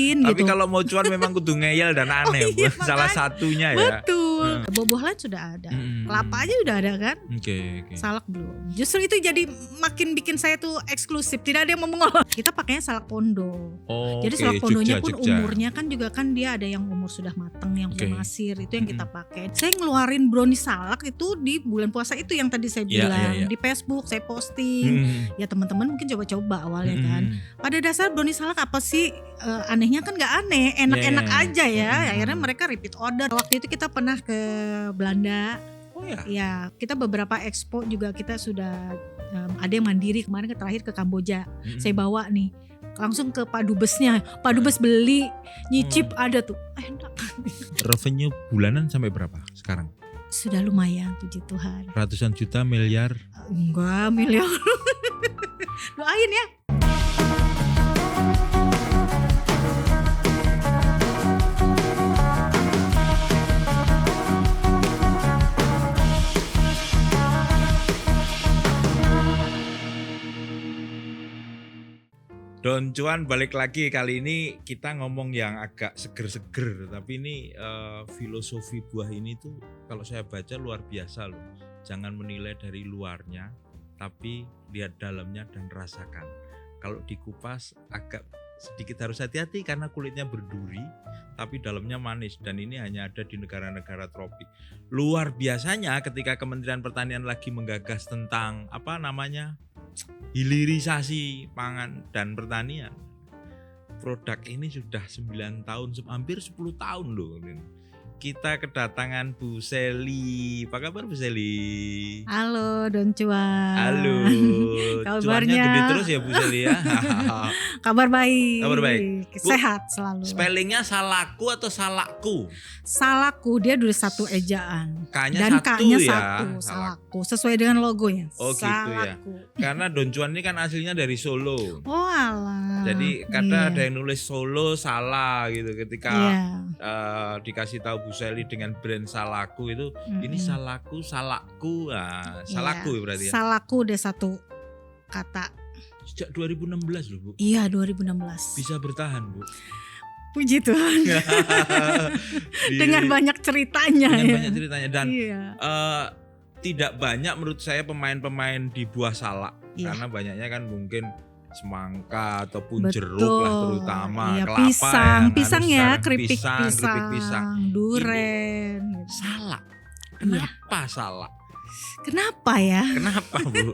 bikin Tapi gitu. kalau mau cuan memang kudu ngeyel dan aneh, Bu. iya, Salah makanya. satunya ya. Betul. Boboh lain sudah ada. Kelapa aja udah ada kan? Oke. Salak belum. Justru itu jadi makin bikin saya tuh eksklusif. Tidak ada yang mau mengolah. Kita pakainya salak pondo. Oh, Jadi oke. salak pondonya pun Jogja. umurnya kan juga kan dia ada yang umur sudah matang, yang Oke. masir itu yang kita pakai. Saya ngeluarin brownies salak itu di bulan puasa itu yang tadi saya Iya, bilang. iya. Di Facebook saya posting. Ya teman-teman mungkin coba-coba awalnya kan. Pada dasar brownies salak apa sih? Anehnya kan nggak aneh, enak-enak Yeah. aja ya. Akhirnya mereka repeat order. Waktu itu kita pernah ke Belanda. Oh ya. Ya, kita beberapa expo juga kita sudah ada yang mandiri, kemarin terakhir ke Kamboja. Saya bawa nih langsung ke Pak Dubesnya. Pak Dubes beli, nyicip ada tuh. Enak. Revenue bulanan sampai berapa sekarang? Sudah lumayan, puji Tuhan. Ratusan juta, miliar? Enggak, miliar. Doain ya. Don Cuan balik lagi, kali ini kita ngomong yang agak seger-seger, tapi ini filosofi buah ini tuh kalau saya baca luar biasa loh. Jangan menilai dari luarnya, tapi lihat dalamnya dan rasakan. Kalau dikupas agak sedikit harus hati-hati karena kulitnya berduri, tapi dalamnya manis, dan ini hanya ada di negara-negara tropik. Luar biasanya ketika Kementerian Pertanian lagi menggagas tentang hilirisasi pangan dan pertanian. Produk ini sudah 9 tahun, hampir 10 tahun loh. Kita kedatangan Bu Sely. Apa kabar Bu Sely? Halo Don Cuan. Halo. Kabarnya Cuannya gede terus ya Bu Sely ya. Kabar baik. Kabar baik. Bu, sehat selalu. Spellingnya salaku atau salakku? Salakku, dia dulu satu ejaan. K-nya Dan satu K-nya ya. satu, salakku. Sesuai dengan logonya. Oh gitu ya. Salakku. Karena Don Cuan ini kan aslinya dari Solo. Oh alah. Jadi kadang Iya. ada yang nulis Solo salah gitu ketika Iya. dikasih tahu Bu Sely dengan brand Salaku itu, ini salakku, salakku, salakku ya berarti ya. Salakku udah satu kata. Sejak 2016 loh Bu. Iya 2016. Bisa bertahan Bu. Puji Tuhan. Dengan banyak ceritanya. Dengan ya. banyak ceritanya dan Iya. tidak banyak menurut saya pemain-pemain di buah salak. Iya. Karena banyaknya kan mungkin semangka ataupun Betul. jeruk lah terutama, Iya, kelapa pisang, yang pisang harus ya, sekarang, keripik keripik pisang. duren. gitu. Salak. Iya. Kenapa salak? Kenapa ya? Kenapa Bu?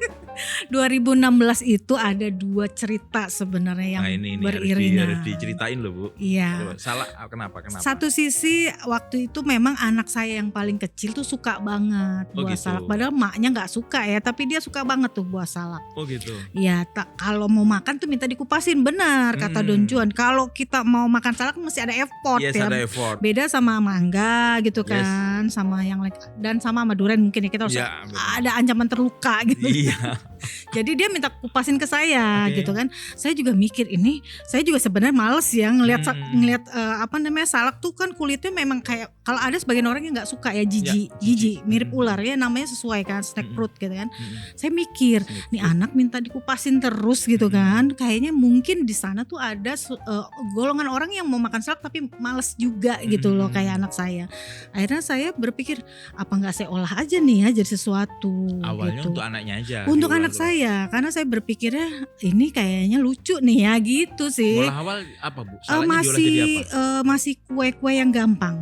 2016 itu ada dua cerita sebenarnya yang Nah ini beriringan. harus diceritain loh Bu. Iya. Coba, salak kenapa? Satu sisi waktu itu memang anak saya yang paling kecil tuh suka banget Oh, buah gitu. salak. Padahal maknya nggak suka ya, tapi dia suka banget tuh buah salak. Oh gitu. Iya, kalau mau makan tuh minta dikupasin, benar kata Don Juan. Kalau kita mau makan salak mesti ada effort Yes, ya. ada effort. Beda sama mangga gitu Yes. kan, sama yang dan sama durian mungkin ya kita harus Ya, betul. ada ancaman terluka gitu. Iya. Jadi dia minta kupasin ke saya Oke. gitu kan. Saya juga mikir ini, saya juga sebenarnya males ya ngelihat salak tuh kan kulitnya memang kayak, kalau ada sebagian orang yang nggak suka ya, jijik, mirip ular ya, namanya sesuai kan, snack fruit gitu kan. Saya mikir, nih anak minta dikupasin terus gitu kan, kayaknya mungkin di sana tuh ada golongan orang yang mau makan salak tapi males juga gitu loh kayak anak saya. Akhirnya saya berpikir, apa nggak saya olah aja nih ya jadi sesuatu. Awalnya gitu. untuk anaknya aja. Untuk diolah anak terus. saya, karena saya berpikirnya ini kayaknya lucu nih ya gitu sih. Mulai awal apa Bu? Salaknya diolah jadi apa? Masih kue-kue yang gampang,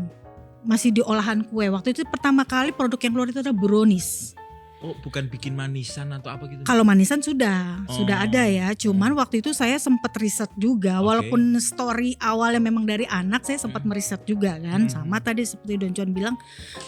masih di olahan kue. Waktu itu pertama kali produk yang keluar itu adalah brownies. Oh bukan bikin manisan atau apa gitu? Kalau manisan sudah Oh. ada ya. Cuman waktu itu saya sempat riset juga, Oke. walaupun story awalnya memang dari anak, saya sempat meriset juga kan. Sama tadi seperti Don John bilang,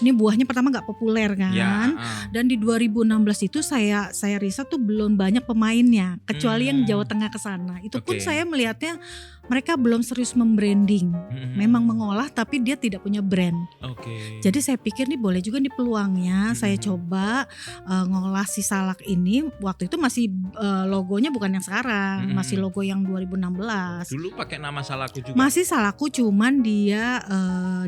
ini buahnya pertama nggak populer kan. Ya, Dan di 2016 itu saya riset tuh belum banyak pemainnya, kecuali yang Jawa Tengah ke sana. Itu pun Oke. saya melihatnya mereka belum serius membranding. Memang mengolah tapi dia tidak punya brand. Oke. Jadi saya pikir nih boleh juga nih peluangnya, saya coba ngolah si salak ini. Waktu itu masih logonya bukan yang sekarang, masih logo yang 2016. Dulu pakai nama Salaku juga. Masih Salakku, cuman dia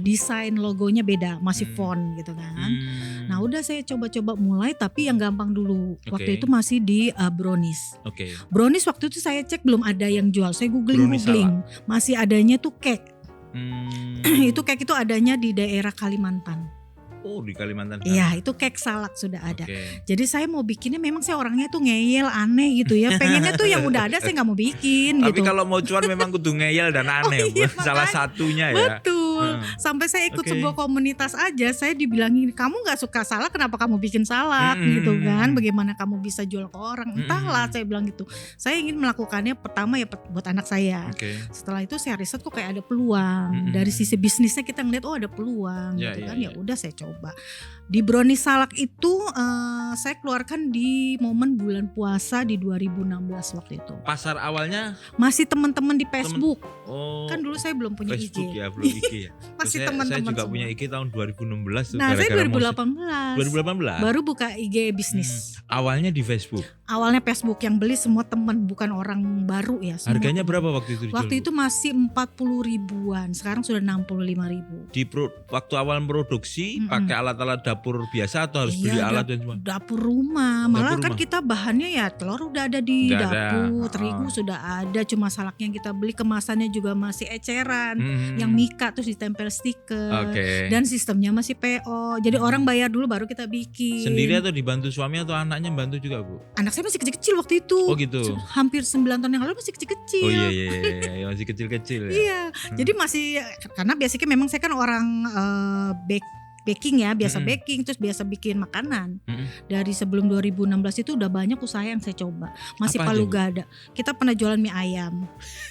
desain logonya beda, masih font gitu kan. Nah udah saya coba-coba mulai, tapi yang gampang dulu. Waktu Oke. itu masih di brownies. Oke. Brownies waktu itu saya cek belum ada yang jual. Saya Brownies googling. Masih adanya tuh cake. Hmm. Itu cake itu adanya di daerah Kalimantan. Oh, di Kalimantan. Iya, itu cake salak sudah ada. Oke. Jadi saya mau bikinnya, memang saya orangnya tuh ngeyel, aneh gitu ya. Pengennya tuh yang udah ada, saya nggak mau bikin Tapi gitu. kalau mau cuan memang kudu ngeyel dan aneh. iya, Salah makanya. satunya ya. Betul. Sampai saya ikut Oke. sebuah komunitas aja, saya dibilangin, kamu nggak suka salak, kenapa kamu bikin salak gitu kan? Bagaimana kamu bisa jual ke orang? Entahlah, saya bilang gitu. Saya ingin melakukannya pertama ya buat anak saya. Oke. Setelah itu saya riset kok kayak ada peluang. Dari sisi bisnisnya kita ngeliat, oh ada peluang Ya, gitu ya, kan. ya. Ya udah saya coba. Di brownies salak itu saya keluarkan di momen bulan puasa di 2016 waktu itu. Pasar awalnya Masih teman-teman di Facebook. oh Kan dulu saya belum punya Facebook IG. ya, belum IG ya. Masih saya teman-teman juga semua. punya IG tahun 2016 tuh. Nah, saya gara-gara 2018. 2018. Baru buka IG bisnis. Awalnya di Facebook. Awalnya Facebook, yang beli semua teman, bukan orang baru ya. semua Harganya teman. berapa waktu itu dijual, Waktu Bu? itu masih 40 ribuan, sekarang sudah 65 ribu. Waktu awal produksi pakai alat-alat dapur biasa atau harus Iya, beli alat dan semua? Dapur rumah, malah Dapur kan rumah. kita bahannya ya telur udah ada di Udah ada, dapur, ha-ha. terigu sudah ada, cuma salaknya kita beli, kemasannya juga masih eceran, yang mika terus ditempel stiker, Oke. dan sistemnya masih PO, jadi orang bayar dulu baru kita bikin. Sendiri atau dibantu suami atau anaknya bantu juga, Bu? Anak saya masih kecil-kecil waktu itu. Oh gitu. Hampir 9 tahun yang lalu masih kecil-kecil. Oh iya, masih kecil-kecil ya. Iya, jadi masih, karena biasanya memang saya kan orang baking ya, biasa baking, terus biasa bikin makanan. Dari sebelum 2016 itu udah banyak usaha yang saya coba. Masih Apa aja, palu Bu? gada. Kita pernah jualan mie ayam,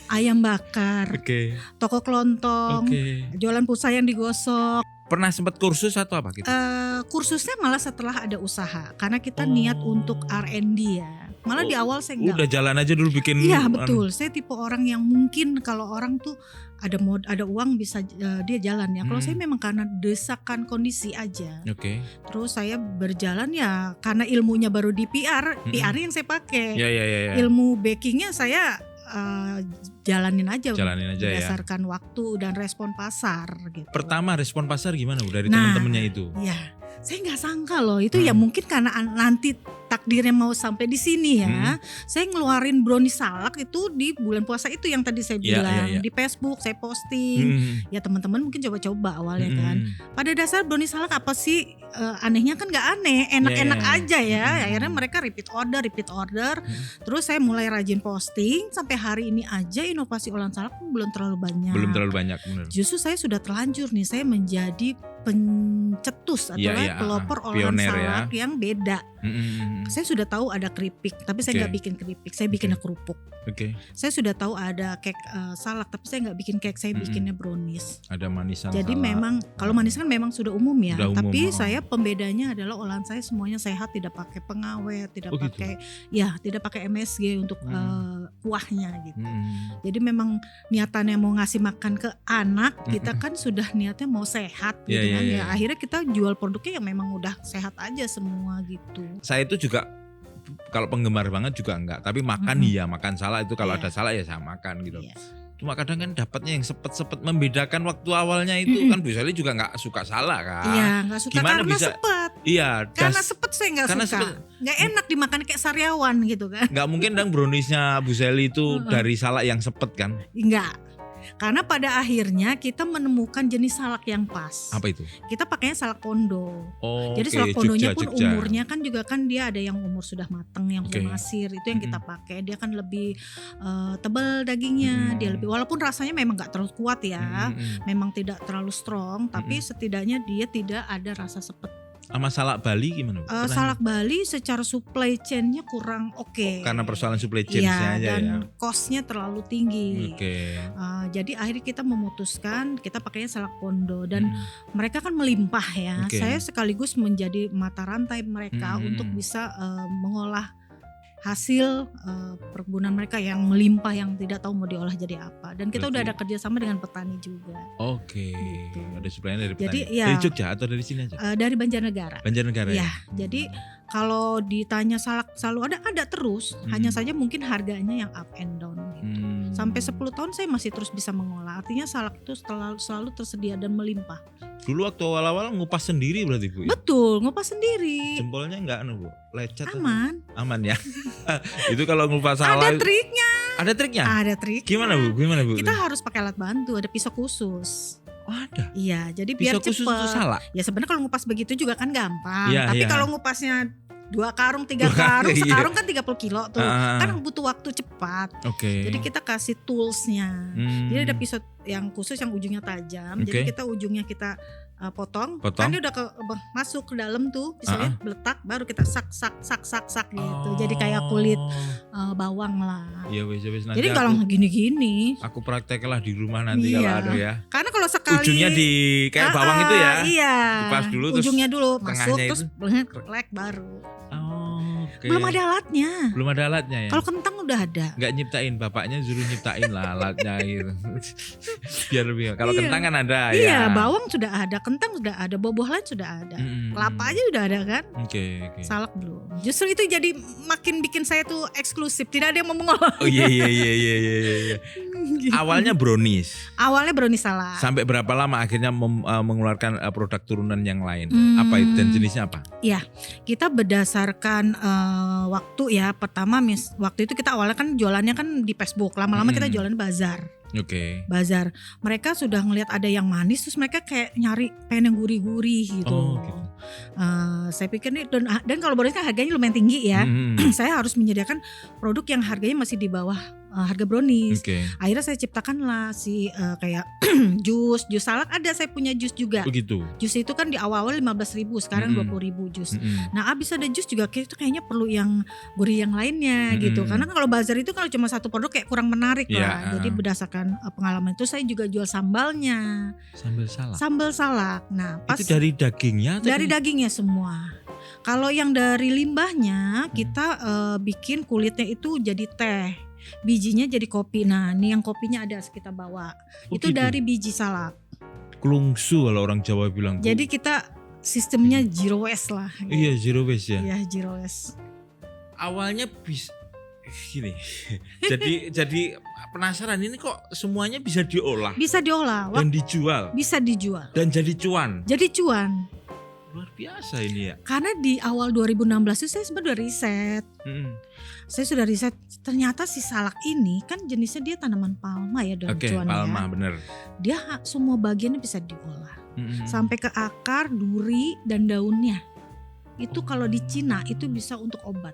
ayam bakar, Oke. toko kelontong, Oke. jualan pulsa yang digosok. Pernah sempat kursus atau apa gitu? Kursusnya malah setelah ada usaha, karena kita Oh. niat untuk R&D ya. Malah di awal saya enggak. Udah jalan aja dulu bikin. Iya betul, saya tipe orang yang mungkin kalau orang tuh ada uang bisa dia jalan ya. Kalau saya memang karena desakan kondisi aja. Oke. Terus saya berjalan ya karena ilmunya baru di PR yang saya pakai. Ya. Ilmu bakingnya saya jalanin aja ya. berdasarkan waktu dan respon pasar gitu. Pertama respon pasar gimana, Bu, dari Nah, teman-temannya itu? Ya, saya nggak sangka loh itu ya, mungkin karena nanti takdirnya mau sampai di sini ya. Saya ngeluarin brownies salak itu di bulan puasa itu yang tadi saya bilang. Di Facebook saya posting. Ya teman-teman mungkin coba-coba awalnya kan. Pada dasar brownies salak apa sih? Anehnya kan nggak aneh, enak-enak aja ya. Akhirnya mereka repeat order. Terus saya mulai rajin posting, sampai hari ini aja inovasi olahan salak belum terlalu banyak. Benar. Justru saya sudah terlanjur nih, saya menjadi pencetus atau pelopor olahan salak yang beda. Saya sudah tahu ada keripik, tapi saya nggak bikin keripik, saya bikinnya kerupuk. Saya sudah tahu ada cake salak, tapi saya nggak bikin cake, saya bikinnya brownies. Ada manisan. Jadi salak. memang kalau manisan kan memang sudah umum ya, Udah umum, tapi saya pembedanya adalah olahan saya semuanya sehat, tidak pakai pengawet, tidak pakai tidak pakai MSG untuk kuahnya gitu. Jadi memang niatannya mau ngasih makan ke anak, kita kan sudah niatnya mau sehat gitu kan. Ya akhirnya kita jual produknya yang memang udah sehat aja semua gitu. Saya itu juga kalau penggemar banget juga enggak, tapi makan makan salak itu kalau ada salak ya saya makan gitu. Cuma kadang kan dapatnya yang sepet-sepet, membedakan waktu awalnya itu kan Bu Sally juga nggak suka salak kan. Iya nggak suka. Gimana karena bisa, sepet. Iya. Karena sepet saya nggak suka. Nggak enak dimakan kayak sariawan gitu kan. Nggak mungkin dong browniesnya Bu Sally itu dari salak yang sepet kan? Enggak. Karena pada akhirnya kita menemukan jenis salak yang pas. Apa itu? Kita pakainya salak pondo. Jadi salak pondonya pun umurnya kan juga kan dia ada yang umur sudah matang, yang umur masir, itu yang kita pakai. Dia kan lebih tebal dagingnya, dia lebih, walaupun rasanya memang nggak terlalu kuat ya, memang tidak terlalu strong, tapi setidaknya dia tidak ada rasa sepet. Sama salak Bali gimana? Salak Bali secara supply chain-nya kurang oke. Karena persoalan supply chain-nya aja dan ya. cost-nya terlalu tinggi. Jadi akhirnya kita memutuskan kita pakainya salak pondo dan mereka kan melimpah ya. Saya sekaligus menjadi mata rantai mereka untuk bisa mengolah hasil perkebunan mereka yang melimpah, yang tidak tahu mau diolah jadi apa. Dan kita udah ada kerjasama dengan petani juga. Gitu. Ada supply-nya dari petani. Jadi, ya, dari Jogja atau dari sini aja? Dari Banjarnegara. Ya. Jadi kalau ditanya salak selalu ada terus. Hanya saja mungkin harganya yang up and down. Gitu. Sampai 10 tahun saya masih terus bisa mengolah. Artinya salak itu selalu tersedia dan melimpah. Dulu waktu awal-awal ngupas sendiri berarti Bu? Betul, ngupas sendiri. Jempolnya enggak Bu? Lecet atau- Aman. Aman ya. Itu kalau ngupas salah. Ada triknya. Ada triknya? Ada trik. Gimana Bu? Kita harus pakai alat bantu, ada pisau khusus. Oh, ada. Iya, jadi biar Pisau khusus cepet. itu salah. Ya sebenarnya kalau ngupas begitu juga kan gampang. Iya, Tapi iya. kalau ngupasnya 2 karung, 3 Dua karung, karung, iya. sekarung kan 30 kilo tuh. Ah. Kan butuh waktu cepat. Oke. Jadi kita kasih toolsnya. Jadi ada pisau yang khusus yang ujungnya tajam. Jadi Oke. kita ujungnya kita potong. Potong. Kan dia udah masuk ke dalam tuh, pisaunya letak, baru kita sak gitu. Jadi kayak kulit bawang lah. Iya wes nanti. Jadi kalau gini-gini. Aku praktek lah di rumah nanti Iya. kalau ada ya. Karena kalau sekali Ujungnya di kayak bawang itu ya. Iya. Dipas dulu, terus ujungnya dulu masuk tengahnya terus lek baru. Oh, oke. Belum ada alatnya. Belum ada alatnya ya. Kalau kentang udah ada. Nggak nyiptain, bapaknya suruh nyiptain lah alatnya gitu. Biar lebih. Kalau Iya. kentang kan ada Iya, ya. bawang sudah ada, kentang sudah ada, buah lain sudah ada. Kelapa aja udah ada kan? Oke. Salak belum. Justru itu jadi makin bikin saya tuh eksklusif. Tidak ada yang mau mengolah. Oh iya. Awalnya brownies. Awalnya brownies salak. Sampai berapa lama akhirnya mengeluarkan produk turunan yang lain? Apa itu dan jenisnya apa? Kita berdasarkan waktu ya. Pertama waktu itu kita awalnya kan jualannya kan di Facebook. Lama-lama kita jualan bazar. Oke. Bazar. Mereka sudah ngelihat ada yang manis, terus mereka kayak nyari pengen yang gurih-gurih gitu. Oh, gitu. Saya pikir nih dan kalau brownies kan harganya lumayan tinggi ya. Saya harus menyediakan produk yang harganya masih di bawah harga brownies. Oke. Akhirnya saya ciptakanlah si kayak jus salak, ada saya punya jus juga. Begitu. Jus itu kan di awal-awal 15.000, sekarang 20.000 jus. Nah abis ada jus juga kita kayaknya perlu yang gurih yang lainnya gitu. Karena kalau bazar itu kalau cuma satu produk kayak kurang menarik lah. Jadi berdasarkan pengalaman itu saya juga jual sambalnya. Sambal salak. Sambal salak. Nah pas Itu dari dagingnya? Atau dari dagingnya semua. Kalau yang dari limbahnya kita bikin kulitnya itu jadi teh. Bijinya jadi kopi. Nah ini yang kopinya ada kita bawa. Itu gitu. dari biji salak. Kelungsu kalau orang Jawa bilang. Jadi kita sistemnya zero waste lah. Iya zero waste ya. Iya zero waste. Awalnya gini. jadi penasaran ini kok semuanya bisa diolah. Bisa diolah. Dan dijual. Bisa dijual. Dan jadi cuan. Jadi cuan. Luar biasa ini ya. Karena di awal 2016 itu saya sebenarnya udah riset. Saya sudah riset, ternyata si salak ini kan jenisnya dia tanaman palma ya dalam cuannya. Oke, palma bener. Dia semua bagiannya bisa diolah. Sampai ke akar, duri dan daunnya. Itu kalau di Cina itu bisa untuk obat.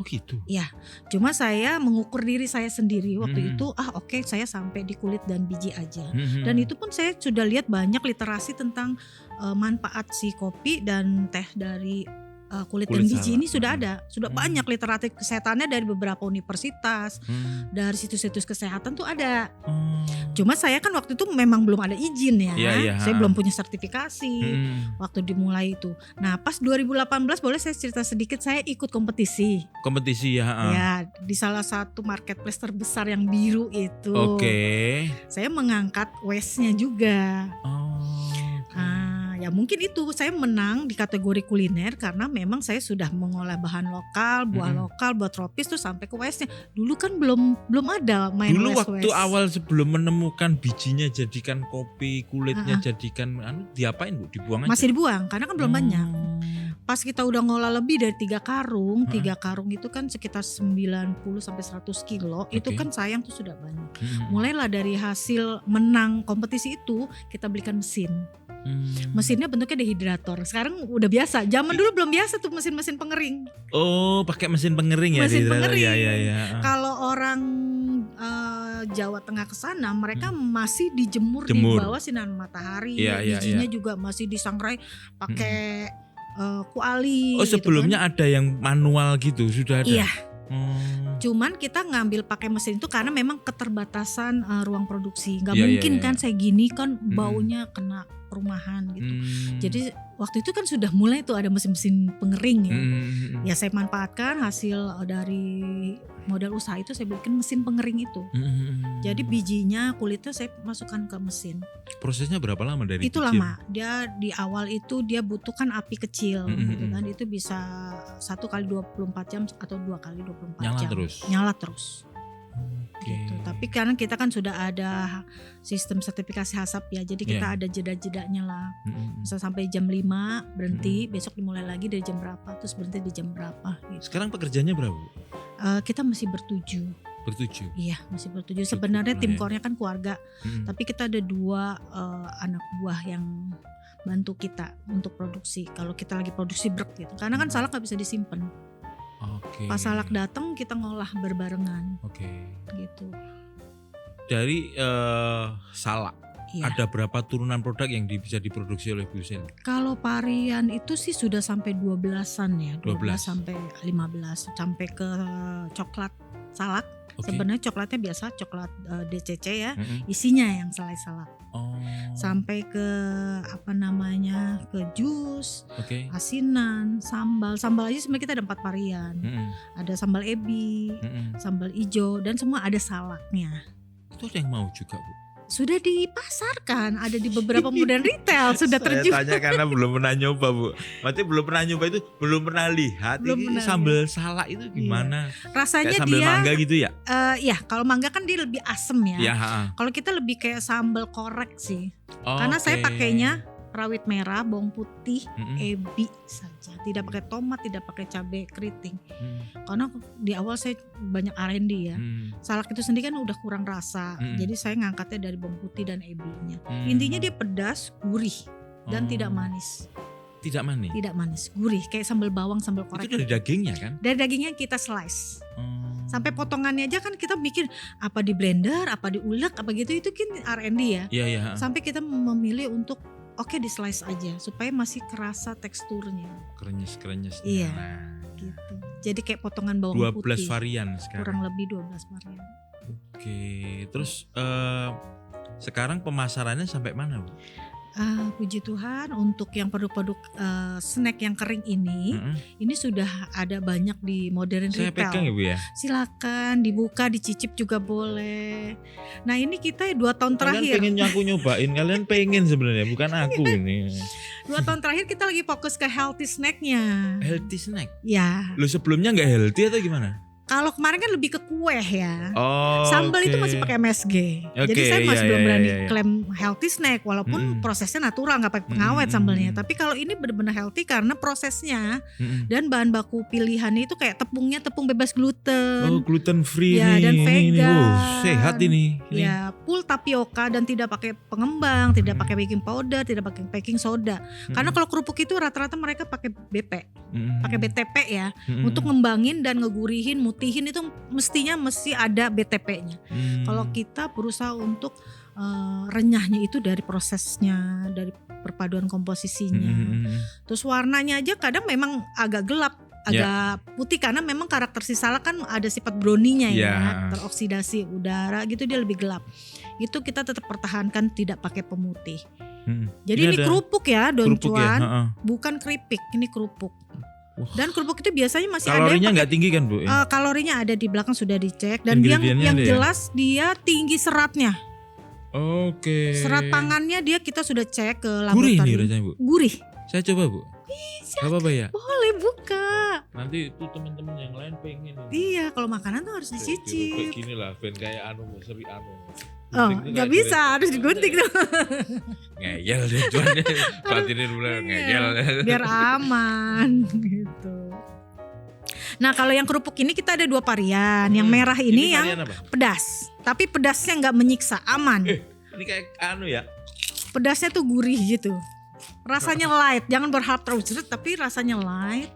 Oh gitu. Ya, cuma saya mengukur diri saya sendiri waktu itu. Oke, saya sampai di kulit dan biji aja. Dan itu pun saya sudah lihat banyak literasi tentang manfaat si kopi dan teh dari kulit dan biji ini sudah ada. Sudah banyak literatur kesehatannya dari beberapa universitas, dari situs-situs kesehatan tuh ada. Cuma saya kan waktu itu memang belum ada izin ya. Saya belum punya sertifikasi waktu dimulai itu. Nah pas 2018 boleh saya cerita sedikit, saya ikut kompetisi. Kompetisi ya. Ya di salah satu marketplace terbesar yang biru itu. Oke. Saya mengangkat waste-nya juga. Ya mungkin itu saya menang di kategori kuliner karena memang saya sudah mengolah bahan lokal, buah lokal, buah tropis terus sampai ke waste-nya. Dulu kan belum ada main dulu waste. Waktu awal sebelum menemukan bijinya jadikan kopi, kulitnya jadikan diapain Bu? Dibuang aja? Masih dibuang karena kan belum banyak. Pas kita udah ngolah lebih dari 3 karung, 3 karung itu kan sekitar 90 sampai 100 kilo, itu kan sayang tuh sudah banyak. Mulailah dari hasil menang kompetisi itu kita belikan mesin. Mesinnya bentuknya dehidrator. Sekarang udah biasa. Zaman dulu belum biasa tuh mesin-mesin pengering. Oh, pakai mesin pengering ya? Mesin pengering. Ya. Kalau orang Jawa Tengah ke sana, mereka masih dijemur di bawah sinar matahari. Bijinya juga masih disangrai pakai kuali. Oh, sebelumnya gitu kan. ada yang manual gitu, sudah ada. Iya. Cuman kita ngambil pakai mesin itu karena memang keterbatasan ruang produksi. Gak mungkin kan saya gini kan baunya kena perumahan gitu. Jadi waktu itu kan sudah mulai tuh ada mesin-mesin pengering ya. Ya saya manfaatkan hasil dari modal usaha itu, saya bikin mesin pengering itu. Jadi bijinya, kulitnya saya masukkan ke mesin. Prosesnya berapa lama dari itu? Lama. Dia di awal itu dia butuhkan api kecil gitu kan. Itu bisa 1 kali 24 jam atau 2 kali 24 Nyala jam. Terus. Nyala terus. Oke. gitu. Tapi karena kita kan sudah ada sistem sertifikasi HACCP ya, jadi kita ada jeda-jedanya lah. Misal sampai jam 5 berhenti, besok dimulai lagi dari jam berapa, terus berhenti di jam berapa gitu. Sekarang pekerjaannya berapa, Bu? Kita masih bertujuh. Bertujuh. Iya, masih bertujuh. Sebenarnya tim core-nya kan keluarga, tapi kita ada 2 anak buah yang bantu kita untuk produksi. Kalau kita lagi produksi brek gitu, karena kan salak nggak bisa disimpan. Oke. Pas salak datang kita ngolah berbarengan. Oke. Gitu. Dari salak, Iya. ada berapa turunan produk yang bisa diproduksi oleh Bu Sel? Kalau varian itu sih sudah sampai 12-an ya, 12 12. sampai 15, sampai ke coklat salak. Oke. Sebenarnya coklatnya biasa coklat DCC ya, Mm-mm. isinya yang selai salak. Oh. Sampai ke ke jus, Oke. asinan, sambal aja sebenarnya kita ada 4 varian. Ada sambal ebi, sambal ijo, dan semua ada salaknya. Itu ada yang mau juga, Bu? Sudah dipasarkan, ada di beberapa modern retail, sudah terjual. Saya tanya karena belum pernah nyoba, Bu. Maksudnya belum pernah nyoba itu, belum pernah lihat Belum ini pernah sambal salak itu gimana? Rasanya Kayak sambal dia mangga gitu ya? ya kalau mangga kan dia lebih asem ya. Iya, Kalau kita lebih kayak sambal korek sih. Oh, Karena saya oke. pakainya rawit merah, bawang putih, Mm-mm. ebi saja. Tidak pakai tomat, tidak pakai cabai keriting. Mm. Karena di awal saya banyak R&D ya. Mm. Salak itu sendiri kan udah kurang rasa. Mm. Jadi saya ngangkatnya dari bawang putih dan ebinya. Mm. Intinya dia pedas, gurih dan Oh. tidak manis. Tidak manis. Tidak manis, gurih kayak sambal bawang, sambal korek. Itu dari dagingnya kan? Dari dagingnya kita slice. Oh. Sampai potongannya aja kan kita bikin apa di blender, apa diulek, apa gitu, itu kan R&D ya. Iya, iya. Sampai kita memilih untuk di slice aja supaya masih kerasa teksturnya Krenyes-krenyes. Iya. Nah, gitu. Jadi kayak potongan bawang 12 putih. varian sekarang. Kurang lebih 12 varian. Oke, terus sekarang pemasarannya sampai mana, Bu? Puji Tuhan untuk yang produk-produk snack yang kering ini, Mm-mm. ini sudah ada banyak di modern Saya retail. pegang ya, Bu ya. Silakan dibuka, dicicip juga boleh. Nah ini kita 2 tahun Kalian terakhir. pengen aku nyobain, kalian pengen sebenarnya, bukan aku ini. 2 tahun terakhir kita lagi fokus ke healthy snacknya. Healthy snack. Ya, Lu sebelumnya nggak healthy atau gimana? kalau kemarin kan lebih ke kue ya. Oh. Sambal itu oke. masih pakai MSG. Jadi Oke, saya masih iya, belum iya, berani iya, iya. klaim healthy snack walaupun Mm-mm. prosesnya natural, nggak pakai pengawet Mm-mm. sambalnya. Tapi kalau ini benar-benar healthy karena prosesnya Mm-mm. dan bahan baku pilihannya itu kayak tepungnya tepung bebas gluten. Oh, gluten free Ya, nih. dan ini. vegan. Wow, sehat ini. Ya, full tapioka dan tidak pakai pengembang, tidak Mm. pakai baking powder, tidak pakai baking soda. Karena kalau kerupuk itu rata-rata mereka pakai BP, pakai BTP ya, untuk ngembangin dan ngegurihin, mutihin itu mesti ada BTP-nya. Kalau kita berusaha untuk renyahnya itu dari prosesnya, dari perpaduan komposisinya. Terus warnanya aja kadang memang agak gelap, agak putih karena memang karakter si salak kan ada sifat brownie-nya ya, teroksidasi udara gitu, dia lebih gelap. Itu kita tetap pertahankan tidak pakai pemutih. Jadi ini kerupuk ya, Don Cuan, bukan keripik, ini kerupuk. Wah. Dan kerupuk itu biasanya masih Kalorinya ada nggak tinggi kan, Bu? kalorinya ada di belakang sudah dicek, dan yang Ingredientnya ada ya? jelas dia tinggi seratnya. Oke. Serat pangannya dia kita sudah cek ke Gurih nih laboratorium. rasanya, Bu. Gurih. Saya coba, Bu. Gak apa-apa ya? Boleh buka. Nanti itu teman-teman yang lain pengen. Iya, kalau makanan tuh harus Kayak dicicip. gini lah, ben kayak seri Oh, nggak bisa, harus digunting dong. Ngeyel deh cuannya. Batinin dulu ngeyel. Biar aman gitu. Nah, kalau yang kerupuk ini kita ada 2 varian. Yang merah ini yang varian apa? pedas, tapi pedasnya nggak menyiksa, aman. Ini kayak ya. Pedasnya tuh gurih gitu. Rasanya light, jangan berharap terlalu seret, tapi rasanya light.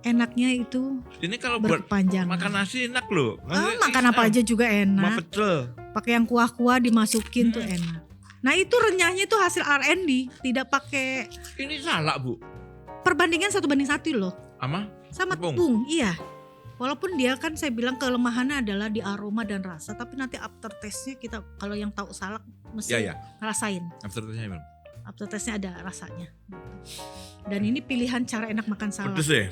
Enaknya itu Ini kalau buat berkepanjangan. makan nasi enak loh. Makan apa aja juga Sama enak. pecel. Pakai yang kuah-kuah dimasukin tuh enak. Nah itu renyahnya itu hasil R&D, tidak pakai Ini salak, Bu. perbandingan 1:1 loh. Sama Tepung. tepung, iya. Walaupun dia kan saya bilang kelemahannya adalah di aroma dan rasa, tapi nanti after taste-nya kita kalau yang tahu salak mesti ngerasain. Aftertaste-nya gimana? After taste-nya ada rasanya. Dan ini pilihan cara enak makan salak. Pedes deh.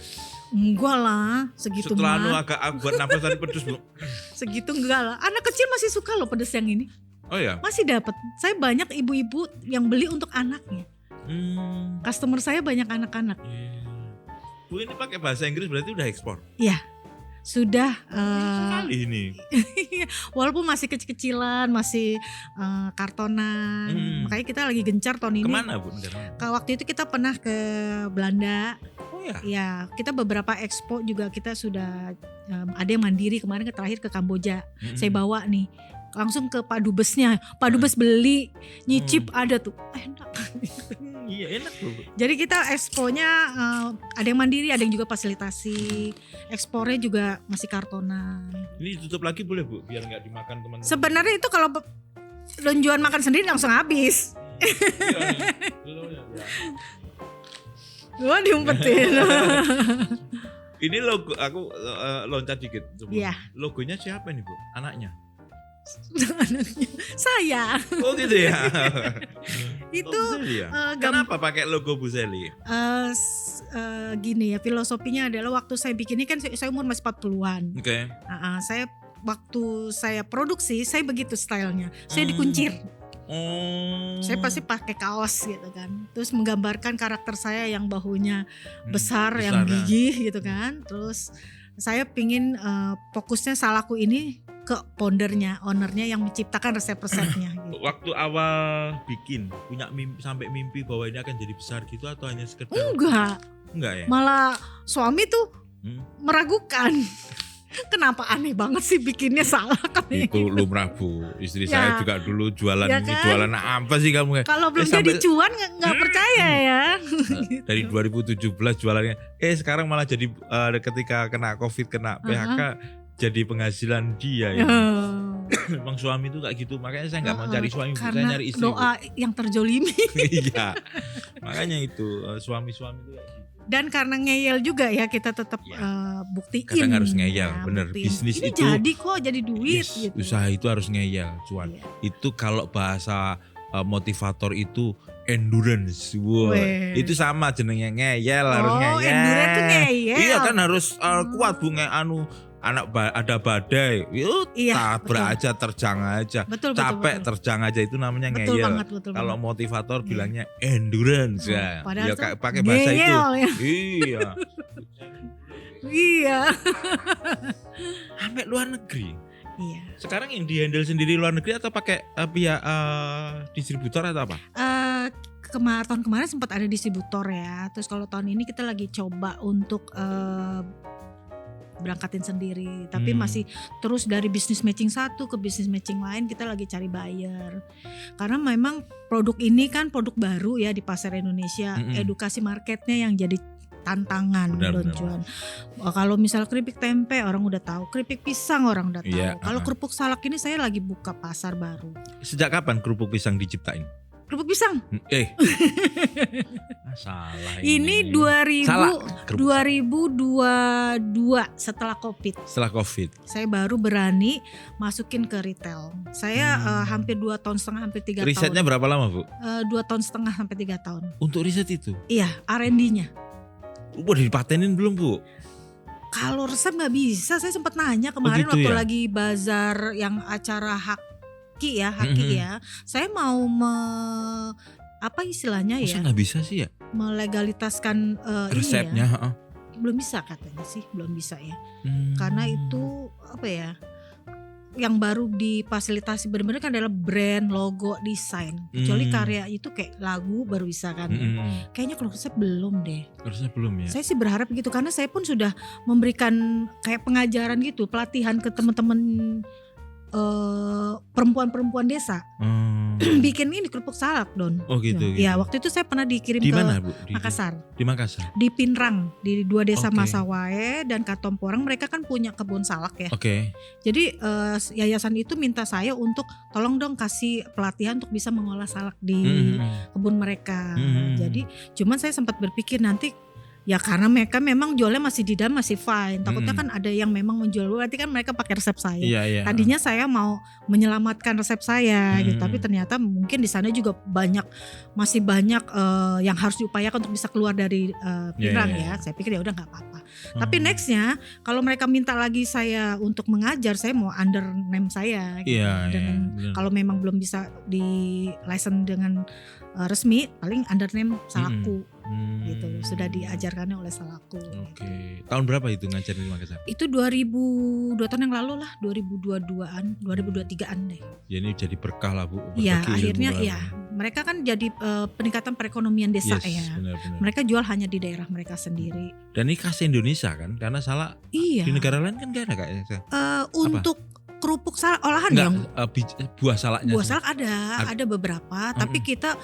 Enggak lah, segitu Setelah mah. agak buat napas tadi pedes, Bu. Segitu enggak lah. Anak kecil masih suka loh pedes yang ini. Oh ya. Masih dapat. Saya banyak ibu-ibu yang beli untuk anaknya. Customer saya banyak anak-anak. Bu, ini pakai bahasa Inggris berarti udah ekspor. Iya. sudah Sekali ini. walaupun masih kecil-kecilan, masih kartonan. Makanya kita lagi gencar tahun ini. Kemana Bu? Negara? Kalau waktu itu kita pernah ke Belanda. Oh ya. Ya, kita beberapa expo juga kita sudah ada yang mandiri, kemarin terakhir ke Kamboja. Saya bawa nih langsung ke Pak Dubesnya. Pak Dubes beli, nyicip ada tuh. Enak. Iya enak loh. Jadi kita exponya ada yang mandiri, ada yang juga fasilitasi. Ekspornya juga masih kartonan. Ini tutup lagi boleh Bu, biar nggak dimakan teman-teman. Sebenarnya itu kalau lonjuan makan sendiri langsung habis. Iya, Wah, diumpetin. Ini logo, aku loncat dikit. Iya. Logonya siapa nih Bu? Anaknya? Saya. Oh gitu ya. Itu Bu Sally ya? Kenapa pakai logo Bu Sally? Gini ya, filosofinya adalah waktu saya bikin ini kan saya umur masih 40-an. Oke. Saya waktu saya produksi saya begitu stylenya. Saya dikuncir. Saya pasti pakai kaos gitu kan. Terus menggambarkan karakter saya yang bahunya besar yang gigih gitu kan. Terus saya pingin fokusnya Salahku ini ke foundernya, ownernya yang menciptakan resep-resepnya. Gitu. Waktu awal bikin punya mimpi, sampai mimpi bahwa ini akan jadi besar gitu atau hanya sekedar? Enggak ya? Malah suami tuh meragukan. Kenapa aneh banget sih bikinnya salah kami. Itu lumrah Bu. Istri saya juga dulu jualan ya ini kan? Jualan apa sih kamu? Kalau belum jadi cuan nggak percaya ya. Dari 2017 jualannya. Sekarang malah jadi ketika kena COVID, kena PHK jadi penghasilan dia ya. Emang suami itu kayak gitu. Makanya saya nggak mau cari suami, saya nyari istri. Doa yang terjolimi. Iya. Makanya itu suami-suami itu kayak gitu. Dan karena ngeyel juga ya kita tetap buktiin. Kadang harus ngeyel, ya, bener. Buktiin. Bisnis ini itu jadi kok jadi duit gitu. Usaha itu harus ngeyel, cuan. Iya. Itu kalau bahasa motivator itu endurance. Wow. Itu sama jenengnya ngeyel, harus ngeyel. Endurance tuh ngeyel. Iya kan harus kuat Bu, ada badai. Tabrak aja, terjang aja. Betul, capek betul. Terjang aja, itu namanya betul ngeyel. Banget, kalau motivator bilangnya endurance ya. Padahal Ya pakai bahasa itu. Ya. Iya. Iya. Sampai luar negeri. Iya. Sekarang yang di-handle sendiri luar negeri atau pakai pihak distributor atau apa? Tahun kemarin sempat ada distributor ya. Terus kalau tahun ini kita lagi coba untuk berangkatin sendiri, tapi masih terus dari bisnis matching satu ke bisnis matching lain, kita lagi cari buyer. Karena memang produk ini kan produk baru ya di pasar Indonesia, edukasi marketnya yang jadi tantangan lonjuan. Kalau misal keripik tempe orang udah tahu, keripik pisang orang udah tahu. Kalau kerupuk salak ini saya lagi buka pasar baru. Sejak kapan kerupuk pisang diciptain? Kerupuk pisang. Salah ini 2022 setelah COVID. Saya baru berani masukin ke retail. Saya hampir 2,5 tahun, hampir 3 tahun. Risetnya berapa lama Bu? 2,5 tahun sampai 3 tahun. Untuk riset itu? Iya, R&D-nya. Udah dipatenin belum Bu? Kalau resep nggak bisa. Saya sempat nanya kemarin waktu lagi bazar yang acara Haki ya. Saya mau apa istilahnya ya? Masa nggak bisa sih ya? Melegalitaskan resepnya. Ini ya. Belum bisa katanya sih, belum bisa ya. Karena itu apa ya? Yang baru difasilitasi benar-benar kan adalah brand, logo, desain. Kecuali karya itu kayak lagu baru bisa kan. Kayaknya kalau resep belum deh. Resep belum ya? Saya sih berharap gitu karena saya pun sudah memberikan kayak pengajaran gitu, pelatihan ke teman-teman perempuan-perempuan desa. Bikin ini kerupuk salak Don. Oh gitu. Ya waktu itu saya pernah dikirim di ke mana, Bu? Makassar. Di Makassar. Di Pinrang, di 2 desa Masawae dan Katomporang, mereka kan punya kebun salak ya. Jadi yayasan itu minta saya untuk tolong dong kasih pelatihan untuk bisa mengolah salak di kebun mereka. Jadi cuman saya sempat berpikir nanti ya karena mereka memang jualnya masih di dalam masih fine. Takutnya kan ada yang memang menjual, berarti kan mereka pakai resep saya. Tadinya saya mau menyelamatkan resep saya gitu, tapi ternyata mungkin di sana juga masih banyak yang harus diupayakan untuk bisa keluar dari Pinrang ya. Saya pikir ya udah nggak apa-apa. Tapi nextnya kalau mereka minta lagi saya untuk mengajar, saya mau under name saya. Gitu. Kalau memang belum bisa di license dengan resmi, paling under name Salahku. gitu. Sudah diajarkannya oleh salahku. Oke. Tahun berapa itu ngajarin di Makassar? Itu 2 tahun yang lalu lah, 2022-an, 2023-an deh. Ya ini jadi berkah lah Bu. Iya, berbagi akhirnya ilmu lah. ya. Mereka kan jadi peningkatan perekonomian desa Yes, ya. benar-benar. Mereka jual hanya di daerah mereka sendiri. Dan ini khas Indonesia kan? Karena salak Iya. di negara lain kan gak ada kayaknya. Untuk kerupuk salak olahan Enggak, yang buah salaknya. buah sih. salak ada beberapa, tapi kita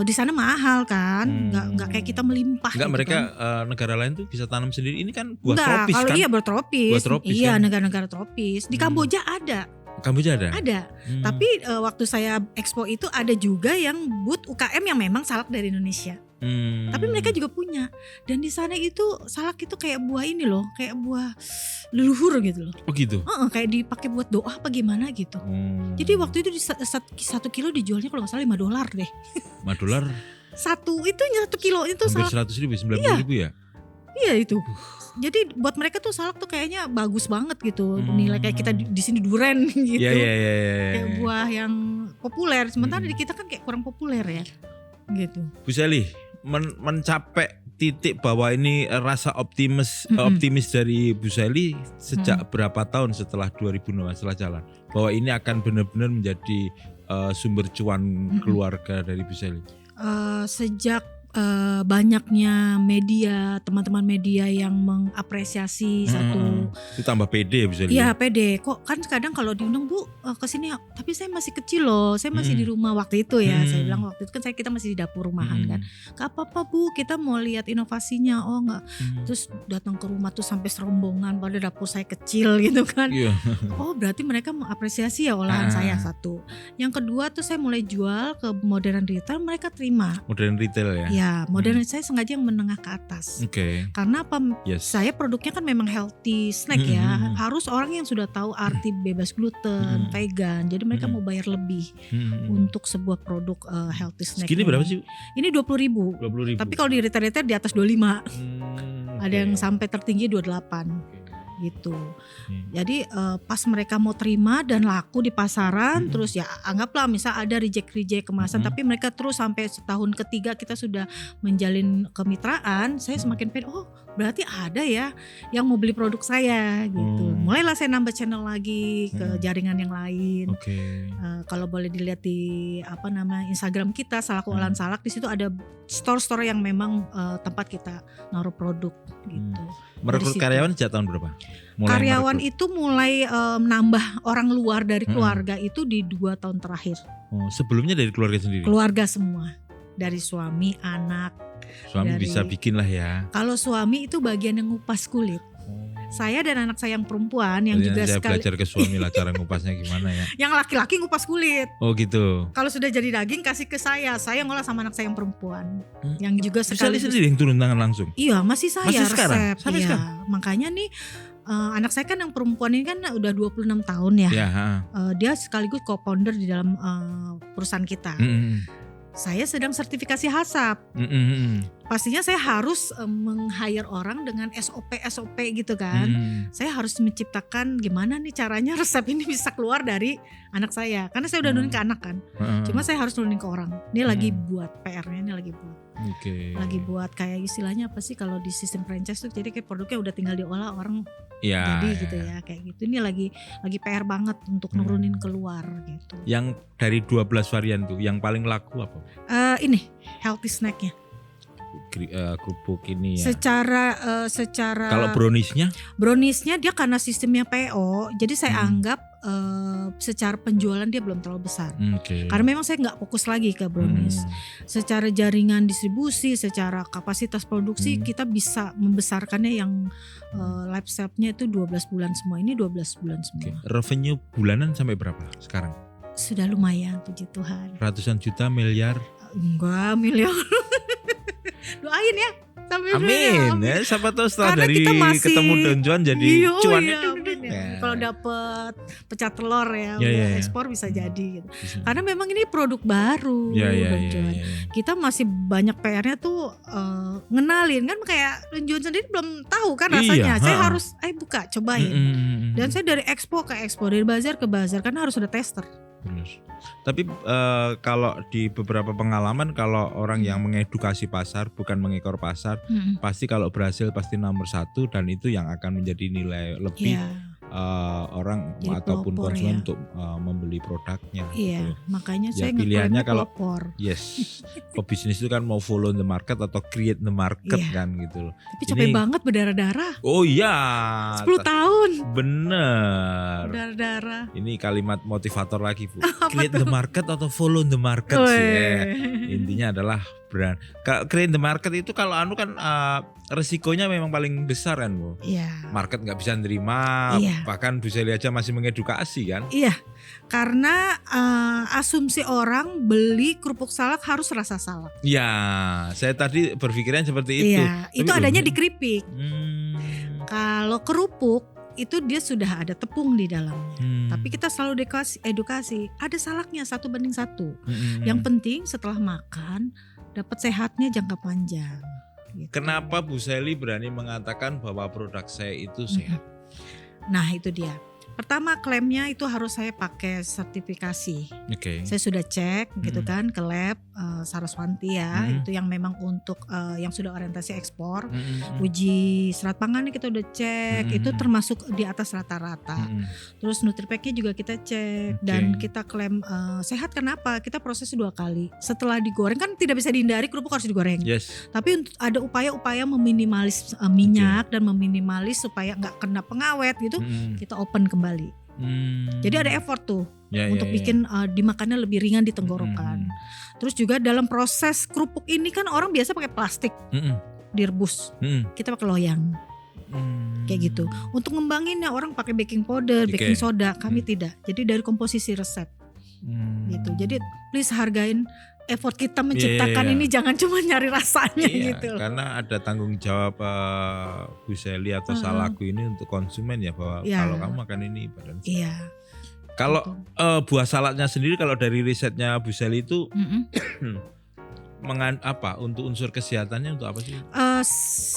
di sana mahal kan, nggak kayak kita melimpah. Enggak, gitu mereka kan. negara lain tuh bisa tanam sendiri. Ini kan buah Enggak, tropis kalau kan? iya bertropis, Buah tropis iya kan? negara-negara tropis. Di Kamboja ada, Kamboja ada? Tapi waktu saya expo itu ada juga yang booth UKM yang memang salak dari Indonesia. Tapi mereka juga punya. Dan di sana itu salak itu kayak buah ini loh, kayak buah leluhur gitu loh. Oh gitu? Kayak dipakai buat doa apa gimana gitu. Jadi waktu itu di 1 kilo dijualnya kalau nggak salah $5 deh. $5 1 kilo itu hampir salak. 100.000, 90.000 ya? Iya itu. Jadi buat mereka tuh salak tuh kayaknya bagus banget gitu. Nilai kayak kita di sini duren gitu. Iya. Kayak buah yang populer. Sementara di kita kan kayak kurang populer ya. Gitu. Bu Sally, mencapai titik bahwa ini rasa optimis dari Bu Sally sejak berapa tahun setelah 2006 setelah jalan? Bahwa ini akan benar-benar menjadi sumber cuan keluarga dari Bu Sally? Sejak banyaknya media, teman-teman media yang mengapresiasi satu. Itu tambah pede ya Bu Sally? Iya pede. Kok kan kadang kalau diundang Bu kesini, tapi saya masih kecil loh, saya masih di rumah waktu itu ya. Saya bilang waktu itu kan kita masih di dapur rumahan kan. Gak apa-apa Bu, kita mau lihat inovasinya. Oh enggak. Terus datang ke rumah tuh sampai serombongan, pada dapur saya kecil gitu kan. Iya. Oh berarti mereka mengapresiasi ya olahan saya satu. Yang kedua tuh saya mulai jual ke modern retail, mereka terima. Modern retail ya? Ya, modern saya sengaja yang menengah ke atas. Oke. Karena apa? Yes. Saya produknya kan memang healthy snack ya. Harus orang yang sudah tahu arti bebas gluten, vegan. Jadi mereka mau bayar lebih untuk sebuah produk healthy snack. Segini berapa sih? Ini 20.000. 20.000. Tapi kalau di retail di atas 25. Ada yang sampai tertinggi 28. Gitu. Jadi pas mereka mau terima dan laku di pasaran, terus ya anggaplah misal ada reject kemasan, tapi mereka terus sampai setahun ketiga kita sudah menjalin kemitraan, saya semakin pengen, oh berarti ada ya yang mau beli produk saya gitu. Mulailah saya nambah channel lagi ke jaringan yang lain. Kalau boleh dilihat di Instagram kita Salak Olahan Salak, di situ ada store-store yang memang tempat kita naruh produk gitu. Merekrut karyawan sejak tahun berapa? Karyawan itu mulai nambah orang luar dari keluarga itu di 2 tahun terakhir. Sebelumnya dari keluarga sendiri? Keluarga semua. Dari suami, anak. Suami bisa bikin lah ya. Kalau suami itu bagian yang ngupas kulit. Saya dan anak saya yang perempuan yang juga saya belajar ke suami lah cara ngupasnya gimana ya. Yang laki-laki ngupas kulit. Oh gitu. Kalau sudah jadi daging kasih ke saya ngolah sama anak saya yang perempuan. Yang juga sekali sendiri yang turun tangan langsung. Iya, masih saya masih resep. Sekarang? Sampai sekarang. Makanya nih anak saya kan yang perempuan ini kan udah 26 tahun ya. Dia sekaligus co-founder di dalam perusahaan kita. Saya sedang sertifikasi HACCP. Pastinya saya harus meng-hire orang dengan SOP gitu kan. Saya harus menciptakan gimana nih caranya resep ini bisa keluar dari anak saya. Karena saya udah nurunin ke anak kan. Cuma saya harus nurunin ke orang. Ini lagi buat PR-nya, ini lagi buat. Lagi buat kayak istilahnya apa sih kalau di sistem franchise tuh, jadi kayak produknya udah tinggal diolah orang jadi gitu ya kayak gitu. Ini lagi PR banget untuk nurunin keluar gitu. Yang dari 12 varian tuh yang paling laku apa? Ini healthy snacknya. Kerupuk ini ya. Secara kalau browniesnya dia karena sistemnya PO, jadi saya anggap secara penjualan dia belum terlalu besar. Karena memang saya nggak fokus lagi ke brownies. Secara jaringan distribusi, secara kapasitas produksi kita bisa membesarkannya yang lifespan-nya itu 12 bulan semua. Ini 12 bulan semua. Revenue bulanan sampai berapa sekarang? Sudah lumayan, puji Tuhan. Ratusan juta, miliar? Enggak, miliar. Doain ya sampai amin. Ya, siapa tahu setelah karena dari ketemu Don Juan jadi cuan ya. Kalau dapet pecah telur ya, ekspor bisa jadi gitu. Karena memang ini produk baru. Don Juan. Kita masih banyak PR-nya tuh ngenalin kan, kayak Don Juan sendiri belum tahu kan rasanya. Saya harus buka, cobain. Dan saya dari expo ke expo, dari bazar ke bazar, karena harus ada tester. Benar. Tapi kalau di beberapa pengalaman kalau orang yang mengedukasi pasar bukan mengekor pasar, pasti kalau berhasil pasti nomor 1 dan itu yang akan menjadi nilai lebih orang Jadi ataupun pelopor konsumen ya. untuk membeli produknya. Iya, gitu. makanya Ya, saya pilihannya ngeklaimnya kalau pelopor. Yes, pebisnis itu kan mau follow the market atau create the market kan gitu loh. Tapi capek banget berdarah-darah. Oh iya, 10 tahun bener. berdarah-darah. Ini kalimat motivator lagi Bu. Create the market atau follow the market sih. Intinya adalah brand. Create the market itu kalau kan resikonya memang paling besar kan Bu. Iya. Market nggak bisa nerima, bahkan Bu Sally aja masih mengedukasi kan. Iya, karena asumsi orang beli kerupuk salak harus rasa salak. Iya, saya tadi berpikirnya seperti itu. Iya, itu adanya di keripik. Kalau kerupuk itu dia sudah ada tepung di dalamnya. Tapi kita selalu edukasi, ada salaknya 1:1. Yang penting setelah makan dapat sehatnya jangka panjang. Gitu. Kenapa Bu Sally berani mengatakan bahwa produk saya itu sehat? Nah itu dia. Pertama klaimnya itu harus saya pakai sertifikasi. Saya sudah cek gitu kan ke lab Saraswanti ya, itu yang memang untuk yang sudah orientasi ekspor. Uji serat pangannya kita udah cek, itu termasuk di atas rata-rata. Terus Nutripaknya juga kita cek dan kita klaim sehat. Kenapa? Kita proses 2 kali. Setelah digoreng kan tidak bisa dihindari kerupuk harus digoreng. Tapi ada upaya-upaya meminimalis minyak dan meminimalis supaya nggak kena pengawet gitu. Kita open kembali. Jadi ada effort tuh untuk bikin dimakannya lebih ringan di tenggorokan. Terus juga dalam proses kerupuk ini kan orang biasa pakai plastik direbus, kita pakai loyang, kayak gitu. Untuk ngembanginnya orang pakai baking powder, baking soda, kami tidak. Jadi dari komposisi resep, gitu. Jadi please hargain effort kita menciptakan ini, jangan cuma nyari rasanya gitu. Karena ada tanggung jawab Bu Sally atau Salaku ini untuk konsumen ya, bahwa kalau kamu makan ini badan sehat. Kalau buah salaknya sendiri kalau dari risetnya Bu Sally itu untuk unsur kesehatannya untuk apa sih?